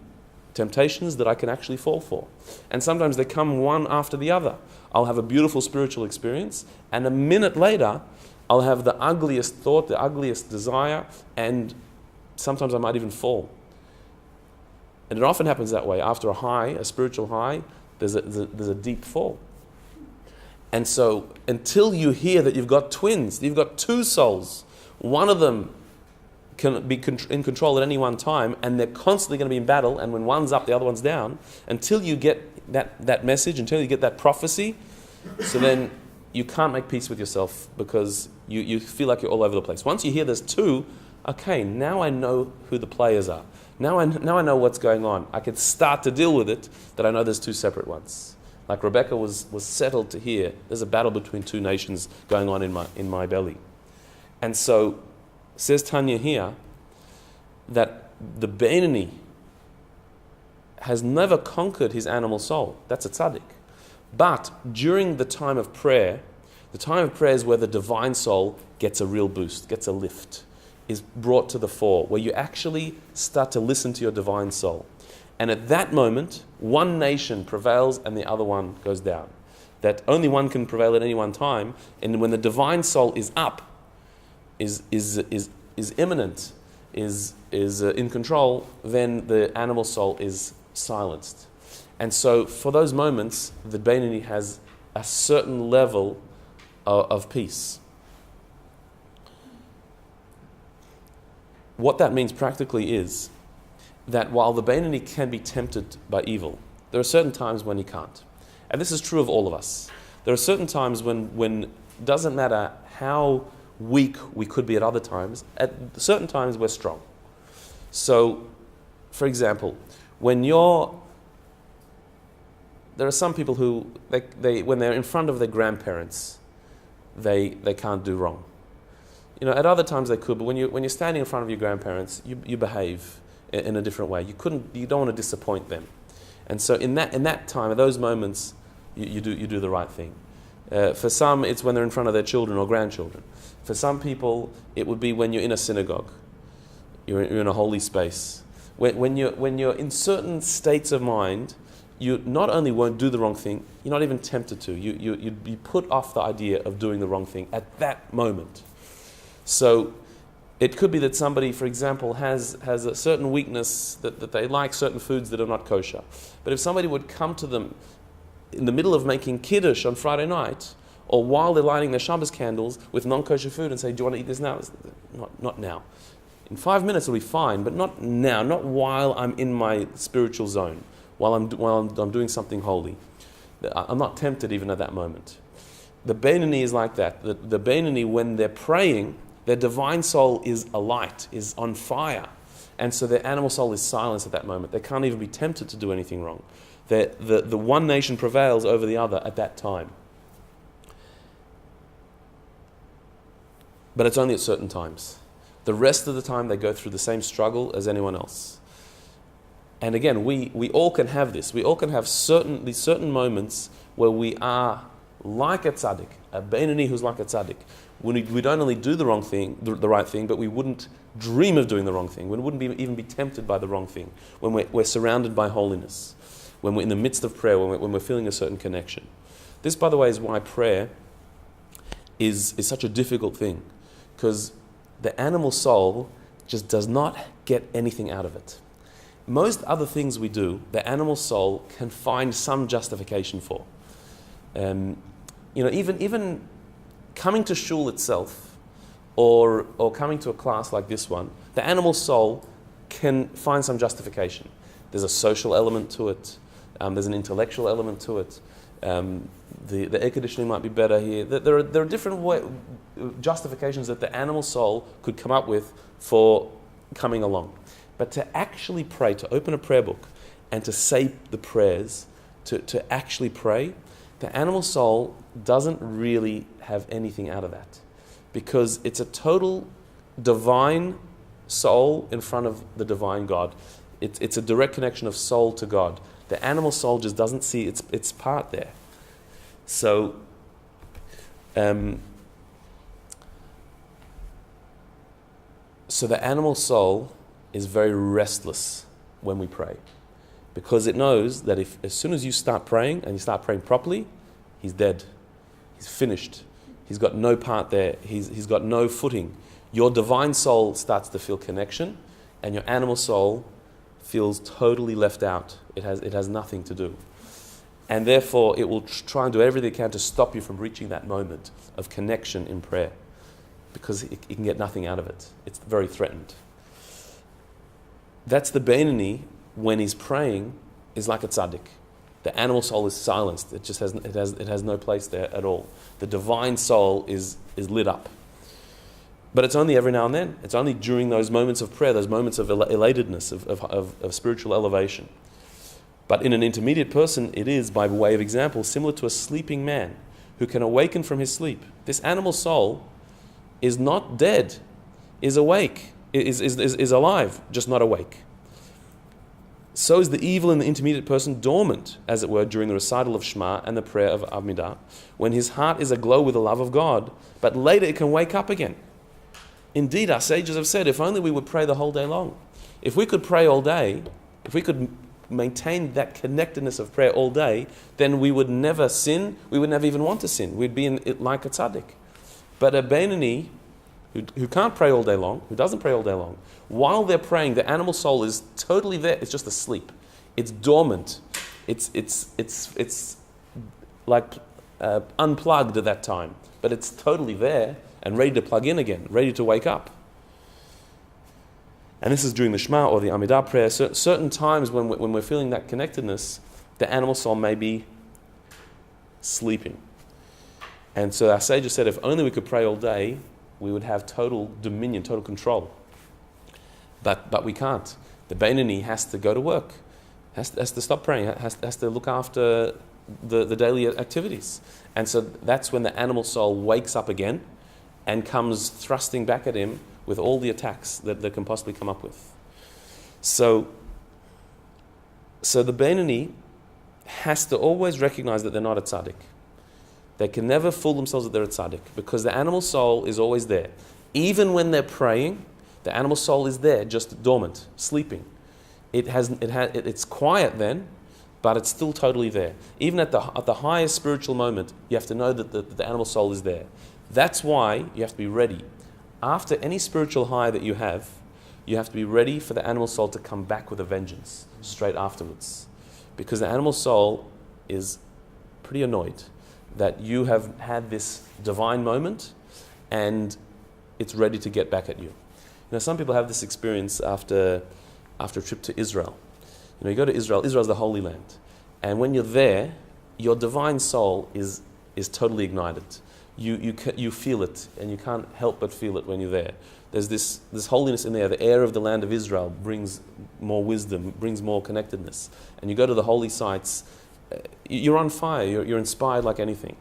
Speaker 1: temptations that I can actually fall for. And sometimes they come one after the other. I'll have a beautiful spiritual experience, and a minute later, I'll have the ugliest thought, the ugliest desire, and sometimes I might even fall. And it often happens that way. After a high, a spiritual high, there's a deep fall. And so until you hear that you've got twins, you've got two souls, one of them can be in control at any one time, and they're constantly going to be in battle, and when one's up, the other one's down, until you get that message, until you get that prophecy, so then you can't make peace with yourself because you feel like you're all over the place. Once you hear there's two, okay, now I know who the players are. Now I know what's going on. I can start to deal with it, that I know there's two separate ones. Like Rebecca was settled to hear there's a battle between two nations going on in my belly. And so, says Tanya here, that the Beinoni has never conquered his animal soul. That's a tzaddik. But during the time of prayer is where the divine soul gets a real boost, gets a lift, is brought to the fore, where you actually start to listen to your divine soul. And at that moment, one nation prevails and the other one goes down. That only one can prevail at any one time. And when the divine soul is up, is imminent, is in control, then the animal soul is silenced. And so for those moments, the Beinoni has a certain level of peace. What that means practically is that while the Beinoni can be tempted by evil, there are certain times when he can't. And this is true of all of us. There are certain times when it doesn't matter how weak we could be at other times, at certain times we're strong. So, for example, there are some people who, they when they're in front of their grandparents, they can't do wrong. At other times they could, but when you're standing in front of your grandparents, you behave in a different way. You don't want to disappoint them, and so in that time, at those moments, you do the right thing. For some, it's when they're in front of their children or grandchildren. For some people, it would be when you're in a synagogue, you're in a holy space. When you're in certain states of mind, you not only won't do the wrong thing, you're not even tempted to. You'd be put off the idea of doing the wrong thing at that moment. So it could be that somebody, for example, has a certain weakness that they like certain foods that are not kosher. But if somebody would come to them in the middle of making kiddush on Friday night, or while they're lighting their Shabbos candles with non-kosher food and say, do you want to eat this now? Not now. In 5 minutes it'll be fine, but not now, not while I'm in my spiritual zone, while I'm doing something holy. I'm not tempted even at that moment. The Beinoni is like that. The Beinoni, when they're praying, their divine soul is alight, is on fire. And so their animal soul is silenced at that moment. They can't even be tempted to do anything wrong. The one nation prevails over the other at that time. But it's only at certain times. The rest of the time they go through the same struggle as anyone else. And again, we all can have this. We all can have these certain moments where we are like a tzaddik, a Beinoni who's like a tzaddik. We don't only do the wrong thing, the right thing, but we wouldn't dream of doing the wrong thing. We wouldn't even be tempted by the wrong thing. When we're surrounded by holiness, when we're in the midst of prayer, when we're feeling a certain connection. This, by the way, is why prayer is such a difficult thing, because the animal soul just does not get anything out of it. Most other things we do, the animal soul can find some justification for. Even coming to shul itself, or coming to a class like this one, the animal soul can find some justification. There's a social element to it. There's an intellectual element to it. The air conditioning might be better here. There are different justifications that the animal soul could come up with for coming along. But to actually pray, to open a prayer book and to say the prayers, to actually pray, the animal soul doesn't really have anything out of that, because it's a total divine soul in front of the divine God. It's a direct connection of soul to God. The animal soul just doesn't see its part there. So So the animal soul is very restless when we pray, because it knows that if as soon as you start praying and you start praying properly, he's dead. He's finished. He's got no part there. He's got no footing. Your divine soul starts to feel connection, and your animal soul feels totally left out. It has nothing to do. And therefore, it will try and do everything it can to stop you from reaching that moment of connection in prayer, because it can get nothing out of it. It's very threatened. That's the Beinoni when he's praying is like a tzaddik. The animal soul is silenced. It just has no place there at all. The divine soul is lit up. But it's only every now and then. It's only during those moments of prayer, those moments of elatedness, of spiritual elevation. But in an intermediate person, it is, by way of example, similar to a sleeping man who can awaken from his sleep. This animal soul is not dead, is awake, is alive, just not awake. So is the evil in the intermediate person dormant, as it were, during the recital of Shema and the prayer of Amidah, when his heart is aglow with the love of God, but later it can wake up again. Indeed, our sages have said, if only we would pray the whole day long. If we could pray all day, if we could maintain that connectedness of prayer all day, then we would never sin, we would never even want to sin. We'd be in it like a tzaddik. But a Beinoni, who can't pray all day long, who doesn't pray all day long, while they're praying, the animal soul is totally there. It's just asleep. It's dormant. It's like unplugged at that time. But it's totally there and ready to plug in again, ready to wake up. And this is during the Shema or the Amidah prayer. Certain times when we're feeling that connectedness, the animal soul may be sleeping. And so our sages said, if only we could pray all day, we would have total dominion, total control. But we can't. The Beinoni has to go to work, has to stop praying, has to look after the daily activities. And so that's when the animal soul wakes up again and comes thrusting back at him with all the attacks that they can possibly come up with. So the Beinoni has to always recognize that they're not a tzaddik. They can never fool themselves that they're a tzaddik, because the animal soul is always there. Even when they're praying, the animal soul is there, just dormant, sleeping. It's quiet then, but it's still totally there. Even at the highest spiritual moment, you have to know that the animal soul is there. That's why you have to be ready. After any spiritual high that you have to be ready for the animal soul to come back with a vengeance straight afterwards. Because the animal soul is pretty annoyed that you have had this divine moment and it's ready to get back at you. Some people have this experience after a trip to Israel. You go to Israel. Israel's the Holy Land. And when you're there, your divine soul is totally ignited. You feel it, and you can't help but feel it when you're there. There's this holiness in there. The air of the land of Israel brings more wisdom, brings more connectedness. And you go to the holy sites, you're on fire, you're inspired like anything.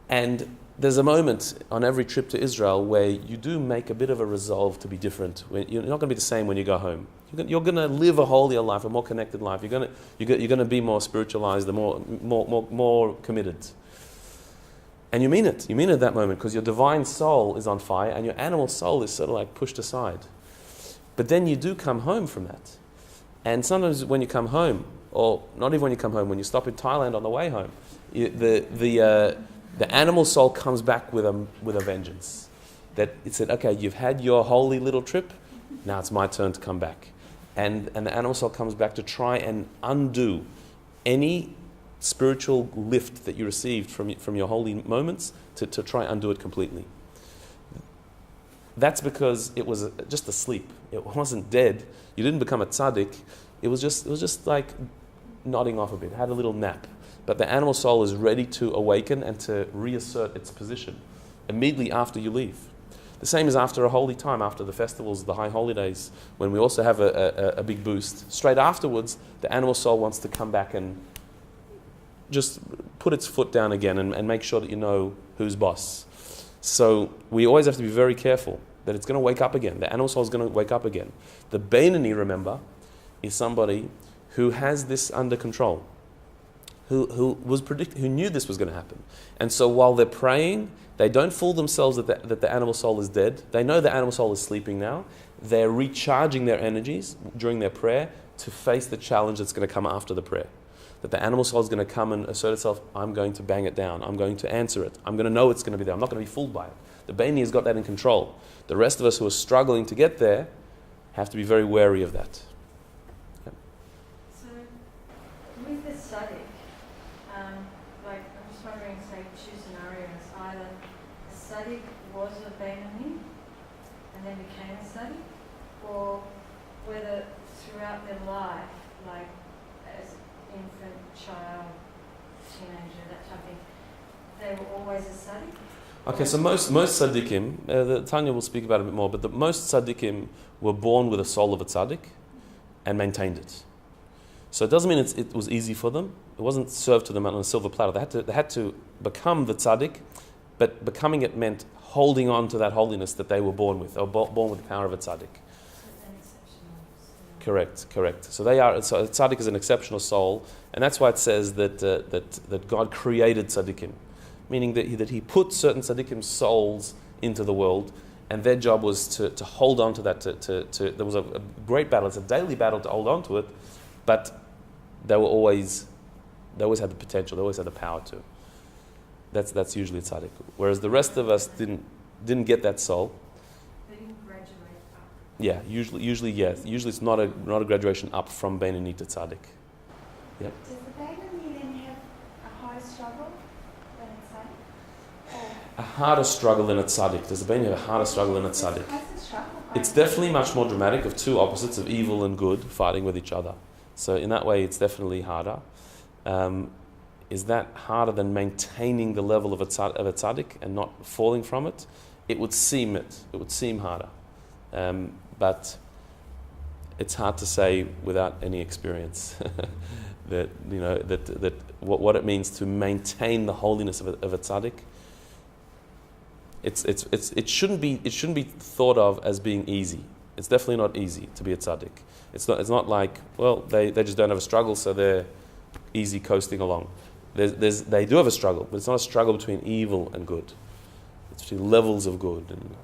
Speaker 1: And there's a moment on every trip to Israel where you do make a bit of a resolve to be different. You're not going to be the same when you go home. You're going to live a holier life, a more connected life. You're going to be more spiritualized, more committed. And you mean it. You mean it at that moment, because your divine soul is on fire and your animal soul is sort of like pushed aside. But then you do come home from that. And sometimes when you come home, or not even when you come home, when you stop in Thailand on the way home, the animal soul comes back with a vengeance. That it said, okay, you've had your holy little trip, now it's my turn to come back. And the animal soul comes back to try and undo any spiritual lift that you received from your holy moments, to try and undo it completely. That's because it was just asleep. It wasn't dead. You didn't become a tzaddik. It was just like nodding off a bit. It had a little nap. But the animal soul is ready to awaken and to reassert its position immediately after you leave. The same as after a holy time, after the festivals, the high holidays, when we also have a big boost. Straight afterwards, the animal soul wants to come back and just put its foot down again and make sure that you know who's boss. So we always have to be very careful that it's going to wake up again. The animal soul is going to wake up again. The Beinoni, remember, is somebody who has this under control. who knew this was going to happen. And so while they're praying, they don't fool themselves that the animal soul is dead. They know the animal soul is sleeping now. They're recharging their energies during their prayer to face the challenge that's going to come after the prayer. That the animal soul is going to come and assert itself, I'm going to bang it down. I'm going to answer it. I'm going to know it's going to be there. I'm not going to be fooled by it. The Beinoni has got that in control. The rest of us who are struggling to get there have to be very wary of that. Yep.
Speaker 6: So, with the tzaddik, like, I'm just wondering, say, two scenarios. Either the tzaddik was a Beinoni and then became a tzaddik, or whether throughout their life, like as infant, child, teenager, that type of thing, they were always a tzaddik?
Speaker 1: Okay, so most tzaddikim, Tanya will speak about it a bit more, but most tzaddikim were born with a soul of a tzaddik and maintained it. So it doesn't mean it was easy for them. It wasn't served to them on a silver platter. They had to become the tzaddik, but becoming it meant holding on to that holiness that they were born with. They were born with the power of a tzaddik. Correct. So a tzaddik is an exceptional soul, and that's why it says that God created tzaddikim, meaning that he put certain tzaddikim's souls into the world, and their job was to hold on to that. There was a great battle. It's a daily battle to hold on to it, but they always had the potential. They always had the power to. That's usually a tzaddik. Whereas the rest of us didn't get that soul.
Speaker 6: They didn't graduate up.
Speaker 1: Yeah, usually yes. Usually it's not a graduation up from Beinoni to tzaddik. Yeah.
Speaker 7: Does the Beinoni then have a higher struggle than a tzaddik?
Speaker 1: A harder struggle than a tzaddik. Does the Beinoni have a harder struggle than a tzaddik? It's definitely much more dramatic, of two opposites, of evil and good, fighting with each other. So in that way, it's definitely harder. Is that harder than maintaining the level of a tzaddik and not falling from it? It would seem harder. But it's hard to say without any experience that what it means to maintain the holiness of a tzaddik. It shouldn't be thought of as being easy. It's definitely not easy to be a tzaddik. It's not like, well, they just don't have a struggle, so they're easy coasting along. They do have a struggle, but it's not a struggle between evil and good. It's between levels of good and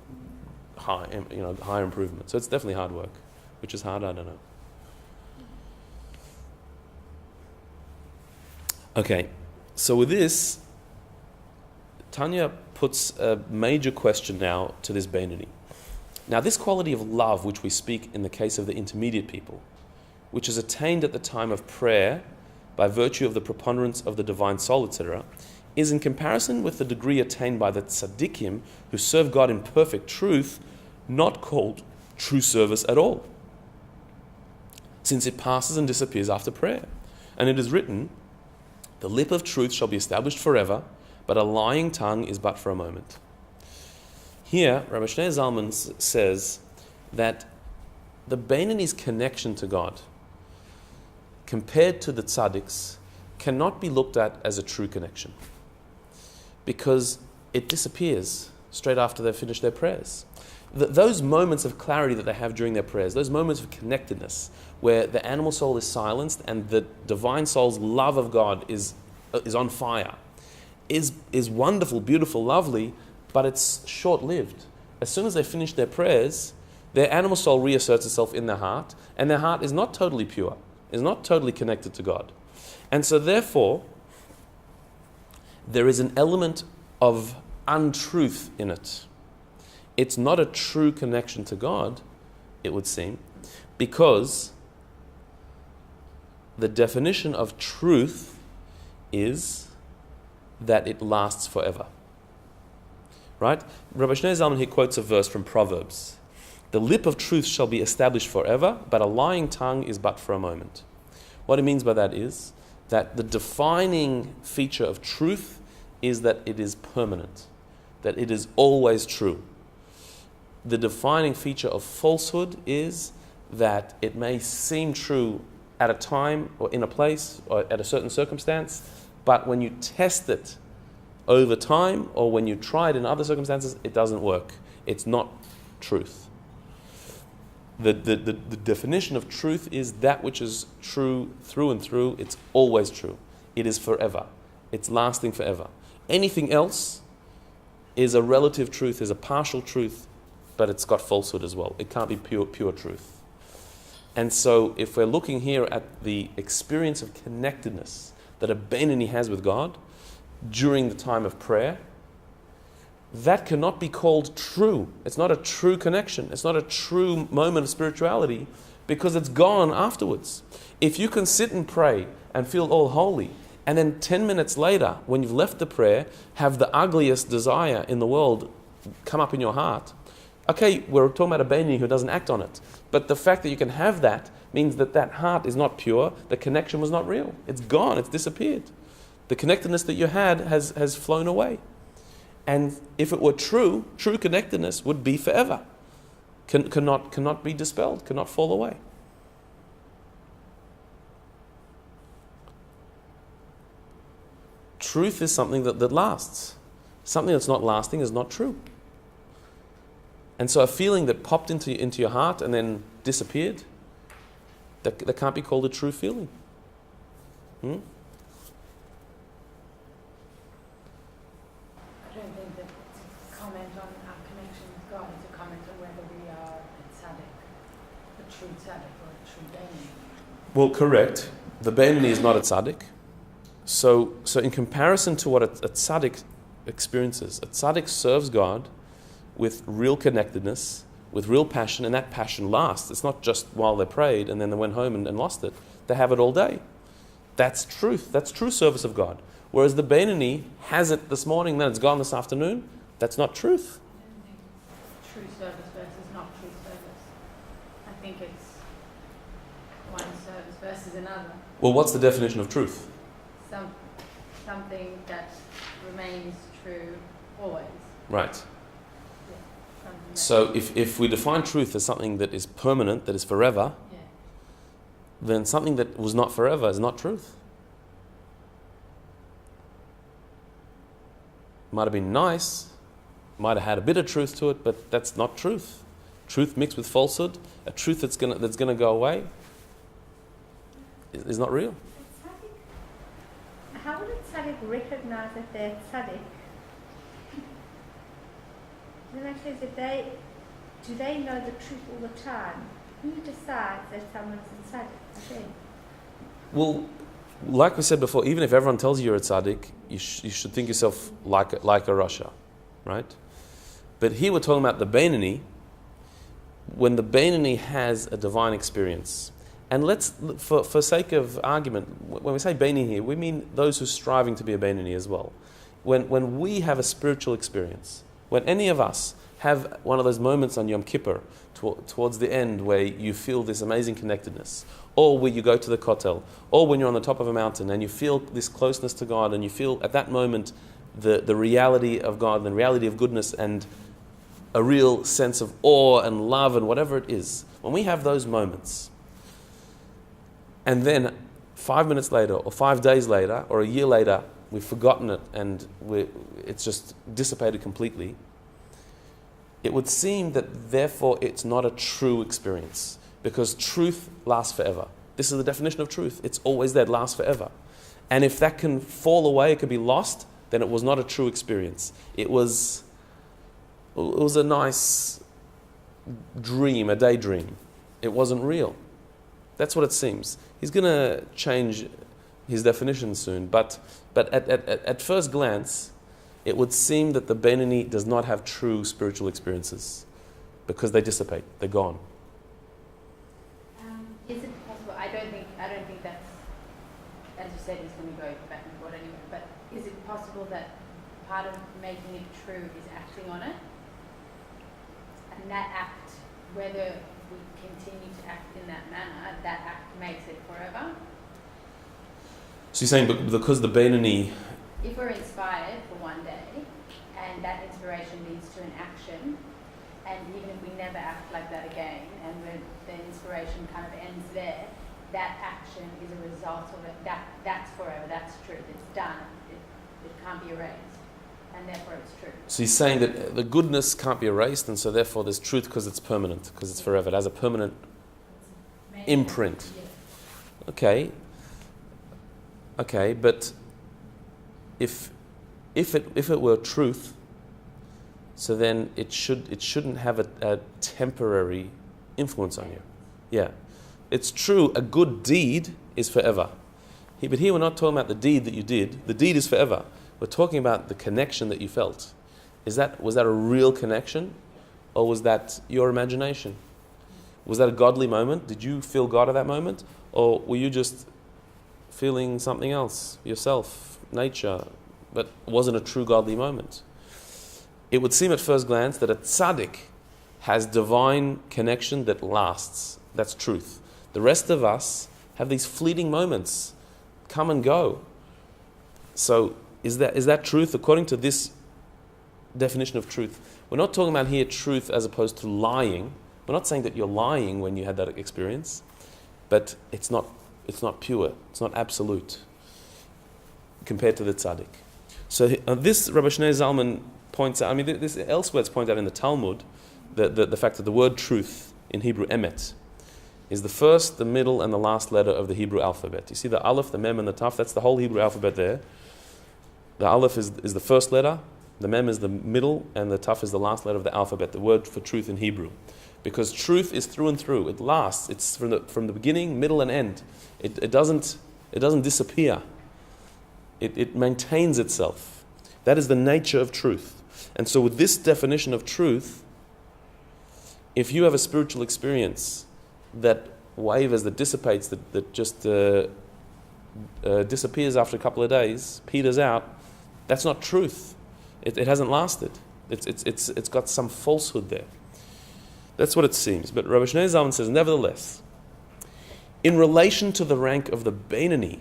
Speaker 1: higher improvement. So it's definitely hard work. Which is hard, I don't know. Okay, so with this, Tanya puts a major question now to this Beinoni. Now, this quality of love which we speak in the case of the intermediate people, which is attained at the time of prayer by virtue of the preponderance of the divine soul, etc., is in comparison with the degree attained by the tzaddikim who serve God in perfect truth, not called true service at all, since it passes and disappears after prayer. And it is written, the lip of truth shall be established forever, but a lying tongue is but for a moment. Here, Rabbi Shneur Zalman says that the Beinoni's connection to God, compared to the tzaddiks, cannot be looked at as a true connection, because it disappears straight after they've finished their prayers. Those moments of clarity that they have during their prayers, those moments of connectedness, where the animal soul is silenced and the divine soul's love of God is on fire, is wonderful, beautiful, lovely, but it's short-lived. As soon as they finish their prayers, their animal soul reasserts itself in their heart, and their heart is not totally pure, is not totally connected to God. And so therefore, there is an element of untruth in it. It's not a true connection to God, it would seem, because the definition of truth is that it lasts forever. Right? Rabbi Shneur Zalman here quotes a verse from Proverbs. The lip of truth shall be established forever, but a lying tongue is but for a moment. What he means by that is that the defining feature of truth is that it is permanent, that it is always true. The defining feature of falsehood is that it may seem true at a time or in a place or at a certain circumstance, but when you test it over time or when you try it in other circumstances, it doesn't work. It's not truth. The definition of truth is that which is true through and through. It's always true. it is forever. It's lasting forever. Anything else is a relative truth, is a partial truth, but it's got falsehood as well. It can't be pure truth. And so if we're looking here at the experience of connectedness that a Beinoni has with God during the time of prayer, that cannot be called true. It's not a true connection. It's not a true moment of spirituality because it's gone afterwards. If you can sit and pray and feel all holy, and then 10 minutes later, when you've left the prayer, have the ugliest desire in the world come up in your heart, okay, we're talking about a Beinoni who doesn't act on it. But the fact that you can have that means that that heart is not pure, the connection was not real. It's gone, it's disappeared. The connectedness that you had has flown away. And if it were true connectedness would be forever. Cannot be dispelled, cannot fall away. Truth is something that lasts. Something that's not lasting is not true. And so a feeling that popped into your heart and then disappeared, that can't be called a true feeling.
Speaker 6: I don't think that it's a comment on our connection with God, it's a comment on whether we are a tzaddik, a true tzaddik or a true Beinoni.
Speaker 1: Well, correct. The Beinoni is not a tzaddik. So in comparison to what a tzaddik experiences, a tzaddik serves God with real connectedness, with real passion, and that passion lasts. It's not just while they prayed and then they went home and lost it. They have it all day. That's truth. That's true service of God. Whereas the Beinoni has it this morning, then it's gone this afternoon. That's not truth.
Speaker 4: True service versus not true service. I think it's one service versus another.
Speaker 1: Well, what's the definition of truth?
Speaker 4: Something that remains true always.
Speaker 1: Right.
Speaker 4: Something that-
Speaker 1: So if we define truth as something that is permanent, that is forever,
Speaker 4: Yeah.
Speaker 1: then something that was not forever is not truth. Might have been nice, might have had a bit of truth to it, but that's not truth. Truth mixed with falsehood, a truth that's gonna go away, is not real.
Speaker 8: How would a tzaddik recognize that they're tzaddik? Does it make sense? Do they know the truth all the time? Who decides that someone's a tzaddik? I think.
Speaker 1: Well, like we said before, even if everyone tells you you're a tzaddik, you should think yourself like a Rasha, right? But here we're talking about the Beinoni, when the Beinoni has a divine experience. And let's, for sake of argument, when we say Beinoni here, we mean those who are striving to be a Beinoni as well. When we have a spiritual experience, when any of us have one of those moments on Yom Kippur towards the end where you feel this amazing connectedness, or where you go to the Kotel, or when you're on the top of a mountain and you feel this closeness to God and you feel at that moment the reality of God and the reality of goodness and a real sense of awe and love and whatever it is, when we have those moments, and then 5 minutes later, or 5 days later, or a year later, we've forgotten it and it's just dissipated completely, it would seem that therefore it's not a true experience, because truth lasts forever. This is the definition of truth. It's always there, it lasts forever. And if that can fall away, it can be lost, then it was not a true experience. It was a nice dream, a daydream. It wasn't real. That's what it seems. He's going to change his definition soon, but at first glance, it would seem that the Beinoni does not have true spiritual experiences because they dissipate, they're gone.
Speaker 4: Is it possible? I don't think that's, as you said, he's going to go back and forth anyway. But is it possible that part of making it true is acting on it, and that act, whether we continue to act in that manner, that act makes it forever?
Speaker 1: So you're saying because the Beinoni...
Speaker 4: If we're inspired for one day, and that inspiration leads to an action, and even if we never act like that again, and the inspiration kind of ends there, that action is a result of it. That's forever. That's truth. It's done. It can't be erased, and therefore it's true.
Speaker 1: So he's saying that the goodness can't be erased, and so therefore there's truth because it's permanent, because it's forever. It has a permanent imprint.
Speaker 4: Yeah.
Speaker 1: Okay. Okay, but if it were truth, so then it shouldn't have a temporary influence on you. Yeah. It's true, a good deed is forever. But here we're not talking about the deed that you did. The deed is forever. We're talking about the connection that you felt. Was that a real connection? Or was that your imagination? Was that a godly moment? Did you feel God at that moment? Or were you just feeling something else, yourself, nature, but it wasn't a true godly moment? It would seem at first glance that a tzaddik has divine connection that lasts. That's truth. The rest of us have these fleeting moments, come and go. So is that truth according to this definition of truth? We're not talking about here truth as opposed to lying. We're not saying that you're lying when you had that experience, but it's not pure. It's not absolute compared to the tzaddik. So this Rabbi Shneur Zalman points out. I mean, this elsewhere it's pointed out in the Talmud, the fact that the word truth in Hebrew emet is the first, the middle, and the last letter of the Hebrew alphabet. You see the aleph, the mem, and the taf. That's the whole Hebrew alphabet there. The aleph is the first letter, the mem is the middle, and the taf is the last letter of the alphabet. The word for truth in Hebrew, because truth is through and through. It lasts. It's from the beginning, middle, and end. It doesn't disappear. It maintains itself. That is the nature of truth. And so, with this definition of truth, if you have a spiritual experience that wavers, that dissipates, that just disappears after a couple of days, peters out, that's not truth. It hasn't lasted. It's got some falsehood there. That's what it seems. But Rabbi Shneur Zalman says, nevertheless, in relation to the rank of the Beinoni,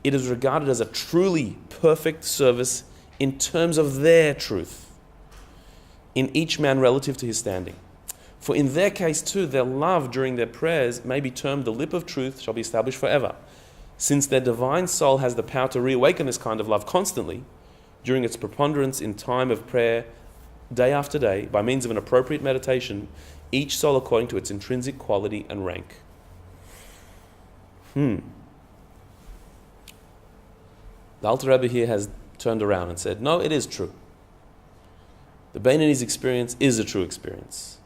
Speaker 1: it is regarded as a truly perfect service in terms of their truth, in each man relative to his standing. For in their case too, their love during their prayers may be termed the lip of truth shall be established forever, since their divine soul has the power to reawaken this kind of love constantly during its preponderance in time of prayer, day after day, by means of an appropriate meditation, each soul according to its intrinsic quality and rank. The Alter Rebbe here has turned around and said, no, it is true. The Beinoni's experience is a true experience.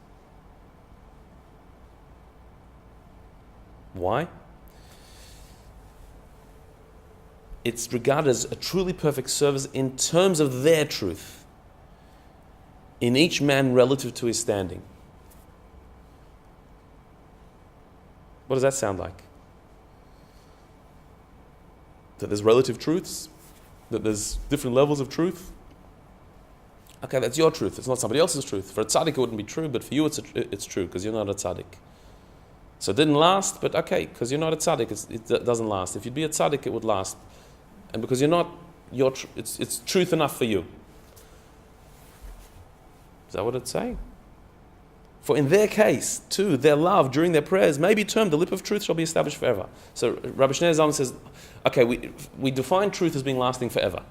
Speaker 1: Why? It's regarded as a truly perfect service in terms of their truth, in each man relative to his standing. What does that sound like? That there's relative truths? That there's different levels of truth? Okay, that's your truth. It's not somebody else's truth. For a tzaddik it wouldn't be true, but for you it's true because you're not a tzaddik. So it didn't last, but okay, because you're not a tzaddik, it doesn't last. If you'd be a tzaddik, it would last. And because you're not, it's truth enough for you. Is that what it's saying? For in their case, too, their love during their prayers may be termed the lip of truth shall be established forever. So Rabbi Shneur Zalman says, okay, we define truth as being lasting forever.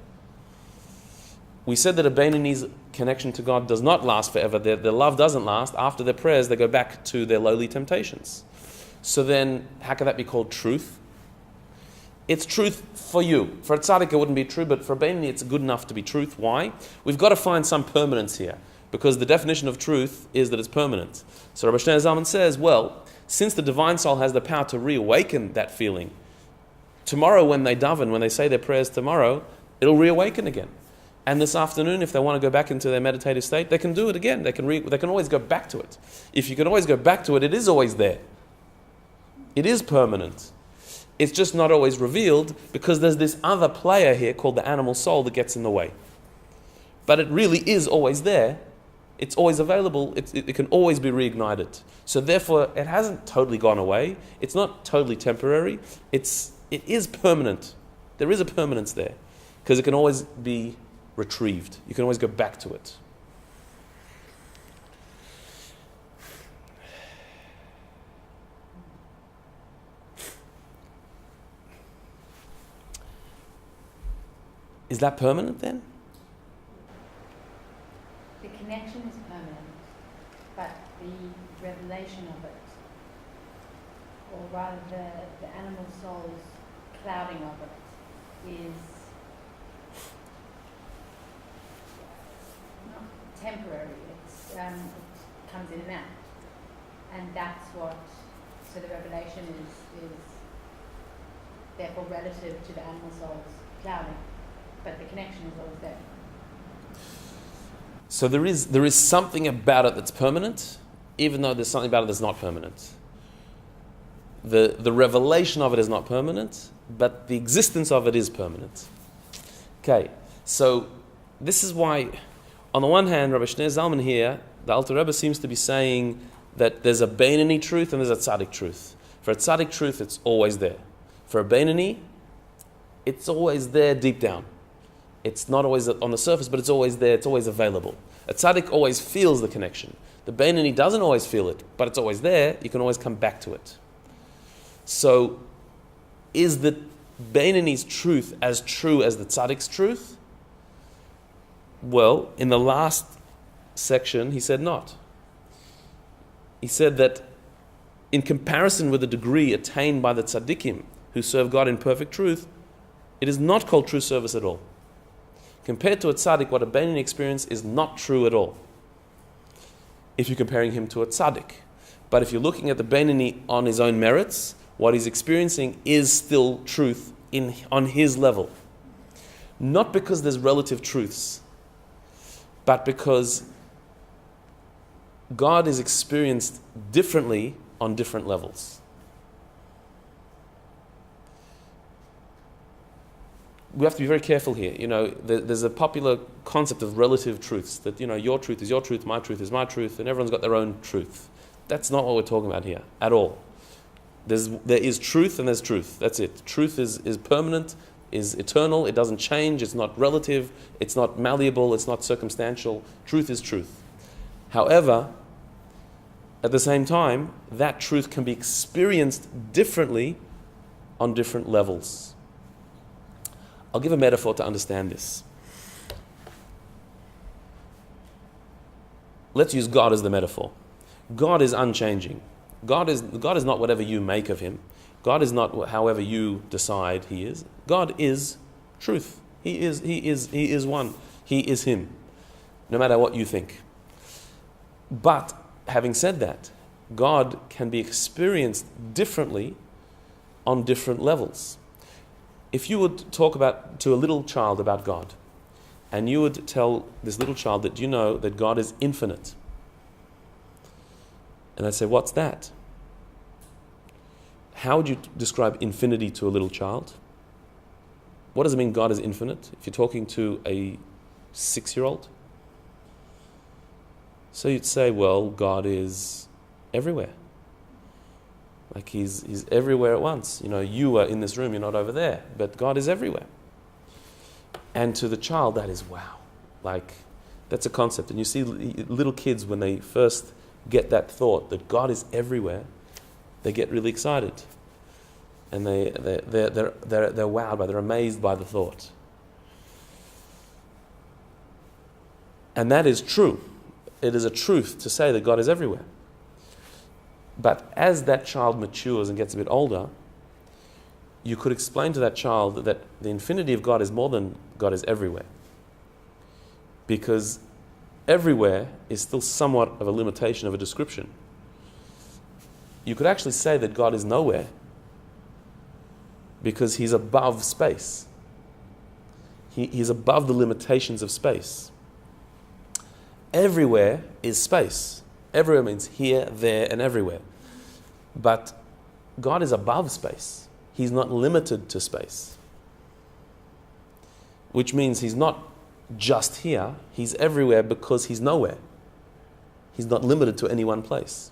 Speaker 1: We said that a Beinoni's connection to God does not last forever. Their love doesn't last. After their prayers, they go back to their lowly temptations. So then, how can that be called truth? It's truth for you. For a tzaddik, it wouldn't be true, but for a Beinoni, it's good enough to be truth. Why? We've got to find some permanence here, because the definition of truth is that it's permanent. So Rabbi Shneur Zalman says, well, since the divine soul has the power to reawaken that feeling, tomorrow when they daven, when they say their prayers tomorrow, it'll reawaken again. And this afternoon, if they want to go back into their meditative state, they can do it again. They can always go back to it. If you can always go back to it, it is always there. It is permanent. It's just not always revealed because there's this other player here called the animal soul that gets in the way. But it really is always there. It's always available. It can always be reignited. So therefore, it hasn't totally gone away. It's not totally temporary. It is permanent. There is a permanence there because it can always be retrieved. You can always go back to it. Is that permanent then?
Speaker 4: The connection is permanent, but the revelation of it, or rather the animal soul's clouding of it, is not temporary. It comes in and out, and that's what. So the revelation is therefore relative to the animal soul's clouding, but the connection is always there.
Speaker 1: So there is something about it that's permanent, even though there's something about it that's not permanent. The revelation of it is not permanent, but the existence of it is permanent. Okay, so this is why, on the one hand, Rabbi Shneur Zalman here, the Alter Rebbe seems to be saying that there's a Beinani truth and there's a Tzaddik truth. For a Tzaddik truth, it's always there. For a Beinani, it's always there deep down. It's not always on the surface, but it's always there, it's always available. A Tzaddik always feels the connection. The Beinani doesn't always feel it, but it's always there, you can always come back to it. So, is the Beinani's truth as true as the Tzaddik's truth? Well, in the last section, he said not. He said that in comparison with the degree attained by the tzaddikim who serve God in perfect truth, it is not called true service at all. Compared to a tzaddik, what a Beinani experience is not true at all, if you're comparing him to a tzaddik. But if you're looking at the Beinani on his own merits, what he's experiencing is still truth on his level. Not because there's relative truths, but because God is experienced differently on different levels. We have to be very careful here. There's a popular concept of relative truths, that, your truth is your truth, my truth is my truth, and everyone's got their own truth. That's not what we're talking about here, at all. There is truth and there's truth. That's it. Truth is permanent, is eternal, it doesn't change, it's not relative, it's not malleable, it's not circumstantial. Truth is truth. However, at the same time, that truth can be experienced differently on different levels. I'll give a metaphor to understand this. Let's use God as the metaphor. God is unchanging. God is not whatever you make of him. God is not however you decide he is. God is truth. He is one. He is him, no matter what you think. But having said that, God can be experienced differently on different levels. If you would talk to a little child about God, and you would tell this little child that you know that God is infinite, and they'd say, what's that? How would you describe infinity to a little child? What does it mean God is infinite if you're talking to a 6-year-old? So you'd say, well, God is everywhere. Like he's everywhere at once. You are in this room, you're not over there, but God is everywhere. And to the child, that is wow. Like, that's a concept. And you see little kids, when they first get that thought that God is everywhere, they get really excited. And they're wowed they're amazed by the thought. And that is true. It is a truth to say that God is everywhere. But as that child matures and gets a bit older, you could explain to that child that the infinity of God is more than God is everywhere. Because everywhere is still somewhat of a limitation of a description. You could actually say that God is nowhere because he's above space. He's above the limitations of space. Everywhere is space. Everywhere means here, there, and everywhere. But God is above space. He's not limited to space. Which means he's not just here, he's everywhere because he's nowhere. He's not limited to any one place.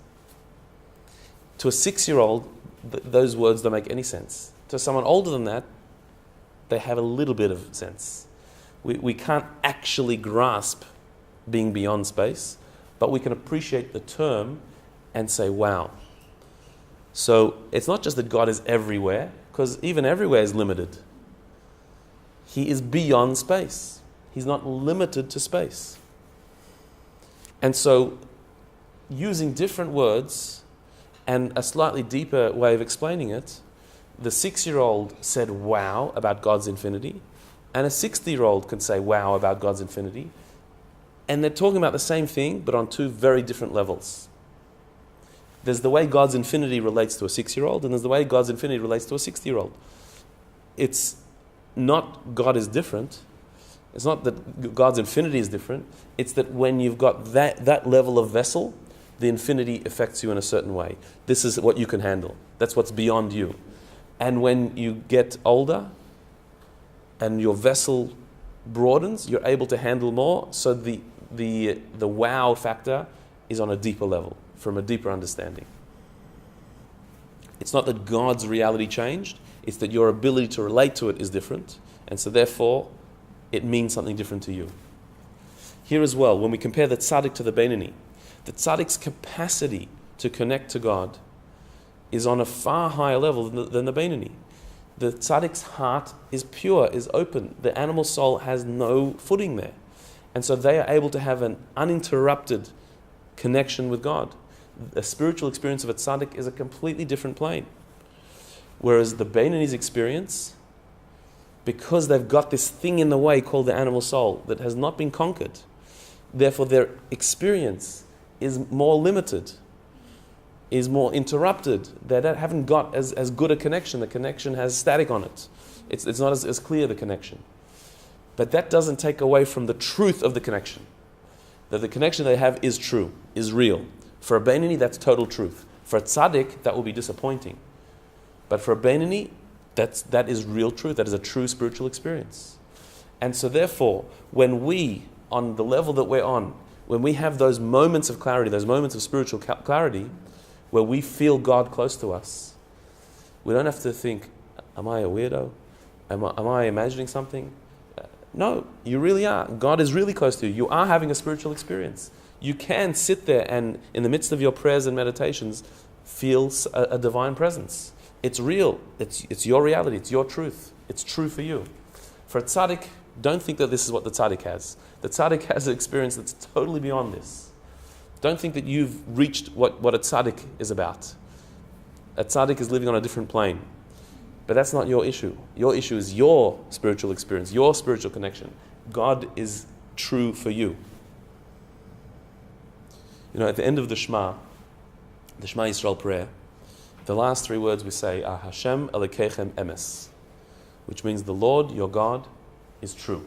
Speaker 1: To a 6-year-old, those words don't make any sense. To someone older than that, they have a little bit of sense. We can't actually grasp being beyond space, but we can appreciate the term and say, wow. So it's not just that God is everywhere, because even everywhere is limited. He is beyond space. He's not limited to space. And so, using different words and a slightly deeper way of explaining it, the 6-year-old said wow about God's infinity, and a 60-year-old can say wow about God's infinity, and they're talking about the same thing, but on two very different levels. There's the way God's infinity relates to a 6-year-old, and there's the way God's infinity relates to a 60-year-old. It's not God is different. It's not that God's infinity is different. It's that when you've got that level of vessel, the infinity affects you in a certain way. This is what you can handle. That's what's beyond you. And when you get older and your vessel broadens, you're able to handle more. So the wow factor is on a deeper level, from a deeper understanding. It's not that God's reality changed. It's that your ability to relate to it is different. And so therefore, it means something different to you. Here as well, when we compare the tzaddik to the Beinoni, the tzaddik's capacity to connect to God is on a far higher level than the Beinoni. The tzaddik's heart is pure, is open. The animal soul has no footing there. And so they are able to have an uninterrupted connection with God. A spiritual experience of a tzaddik is a completely different plane. Whereas the Beinoni's experience, because they've got this thing in the way called the animal soul that has not been conquered, therefore their experience is more limited, is more interrupted. They haven't got as good a connection. The connection has static on it. It's not as clear, the connection. But that doesn't take away from the truth of the connection. That the connection they have is true, is real. For a Beinoni, that's total truth. For a tzaddik, that will be disappointing. But for a Beinoni, that is real truth. That is a true spiritual experience. And so therefore, when we, on the level that we're on, when we have those moments of clarity, those moments of spiritual clarity, where we feel God close to us, we don't have to think, am I a weirdo? Am I imagining something? No, you really are. God is really close to you. You are having a spiritual experience. You can sit there and, in the midst of your prayers and meditations, feel a divine presence. It's real. It's your reality. It's your truth. It's true for you. For a tzaddik, don't think that this is what the tzaddik has. The tzaddik has an experience that's totally beyond this. Don't think that you've reached what a tzaddik is about. A tzaddik is living on a different plane. But that's not your issue. Your issue is your spiritual experience, your spiritual connection. God is true for you. You know, at the end of the Shema Yisrael prayer, the last 3 words we say are Hashem Elokeichem Emes, which means the Lord, your God, is true.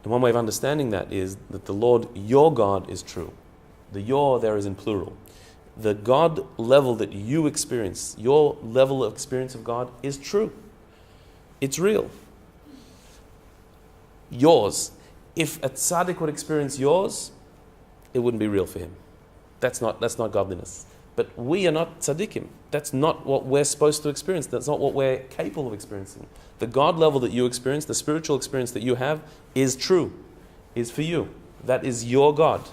Speaker 1: And one way of understanding that is that the Lord, your God, is true. The your there is in plural. The God level that you experience, your level of experience of God, is true. It's real. Yours. If a tzaddik would experience yours, it wouldn't be real for him. That's not godliness. But we are not tzaddikim. That's not what we're supposed to experience. That's not what we're capable of experiencing. The God level that you experience, the spiritual experience that you have, is true, is for you. That is your God.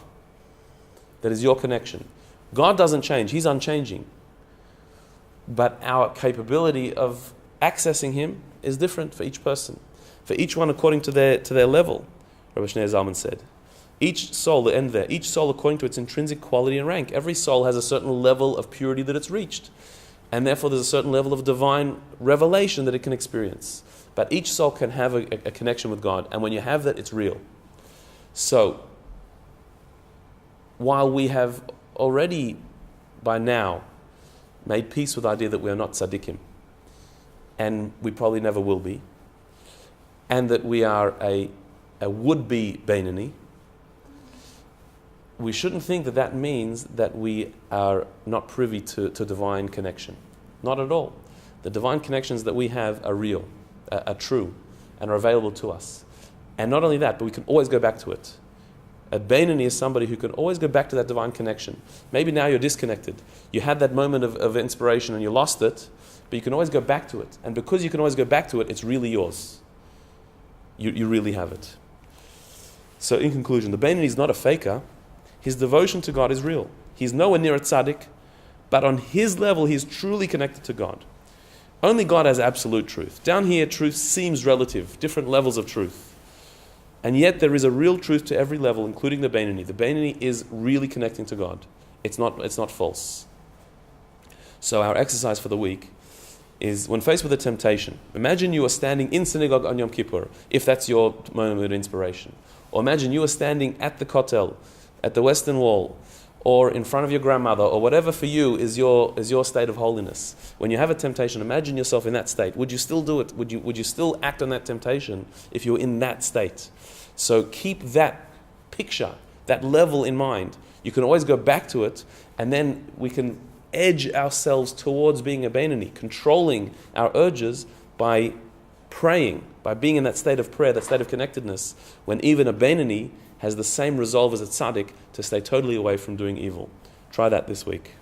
Speaker 1: That is your connection. God doesn't change. He's unchanging. But our capability of accessing Him is different for each person. For each one according to their level, Rabbi Shneur Zalman said. Each soul, the end there, each soul according to its intrinsic quality and rank. Every soul has a certain level of purity that it's reached. And therefore there's a certain level of divine revelation that it can experience. But each soul can have a connection with God. And when you have that, it's real. So, while we have already, by now, made peace with the idea that we are not tzaddikim, and we probably never will be, and that we are a would-be Beinoni, we shouldn't think that means that we are not privy to divine connection. Not at all. The divine connections that we have are real, are true, and are available to us. And not only that, but we can always go back to it. A Beinoni is somebody who can always go back to that divine connection. Maybe now you're disconnected. You had that moment of inspiration and you lost it, but you can always go back to it. And because you can always go back to it, it's really yours. You really have it. So in conclusion, the Beinoni is not a faker. His devotion to God is real. He's nowhere near a tzaddik, but on his level, he's truly connected to God. Only God has absolute truth. Down here, truth seems relative, different levels of truth. And yet there is a real truth to every level, including the Beinoni. The Beinoni is really connecting to God. It's not false. So our exercise for the week is when faced with a temptation, imagine you are standing in synagogue on Yom Kippur, if that's your moment of inspiration. Or imagine you are standing at the Kotel, at the Western Wall, or in front of your grandmother, or whatever for you is your state of holiness. When you have a temptation, imagine yourself in that state. Would you still do it? Would you still act on that temptation if you're in that state? So keep that picture, that level in mind. You can always go back to it, and then we can edge ourselves towards being a Beinoni, controlling our urges by praying, by being in that state of prayer, that state of connectedness, when even a Beinoni has the same resolve as a tzaddik to stay totally away from doing evil. Try that this week.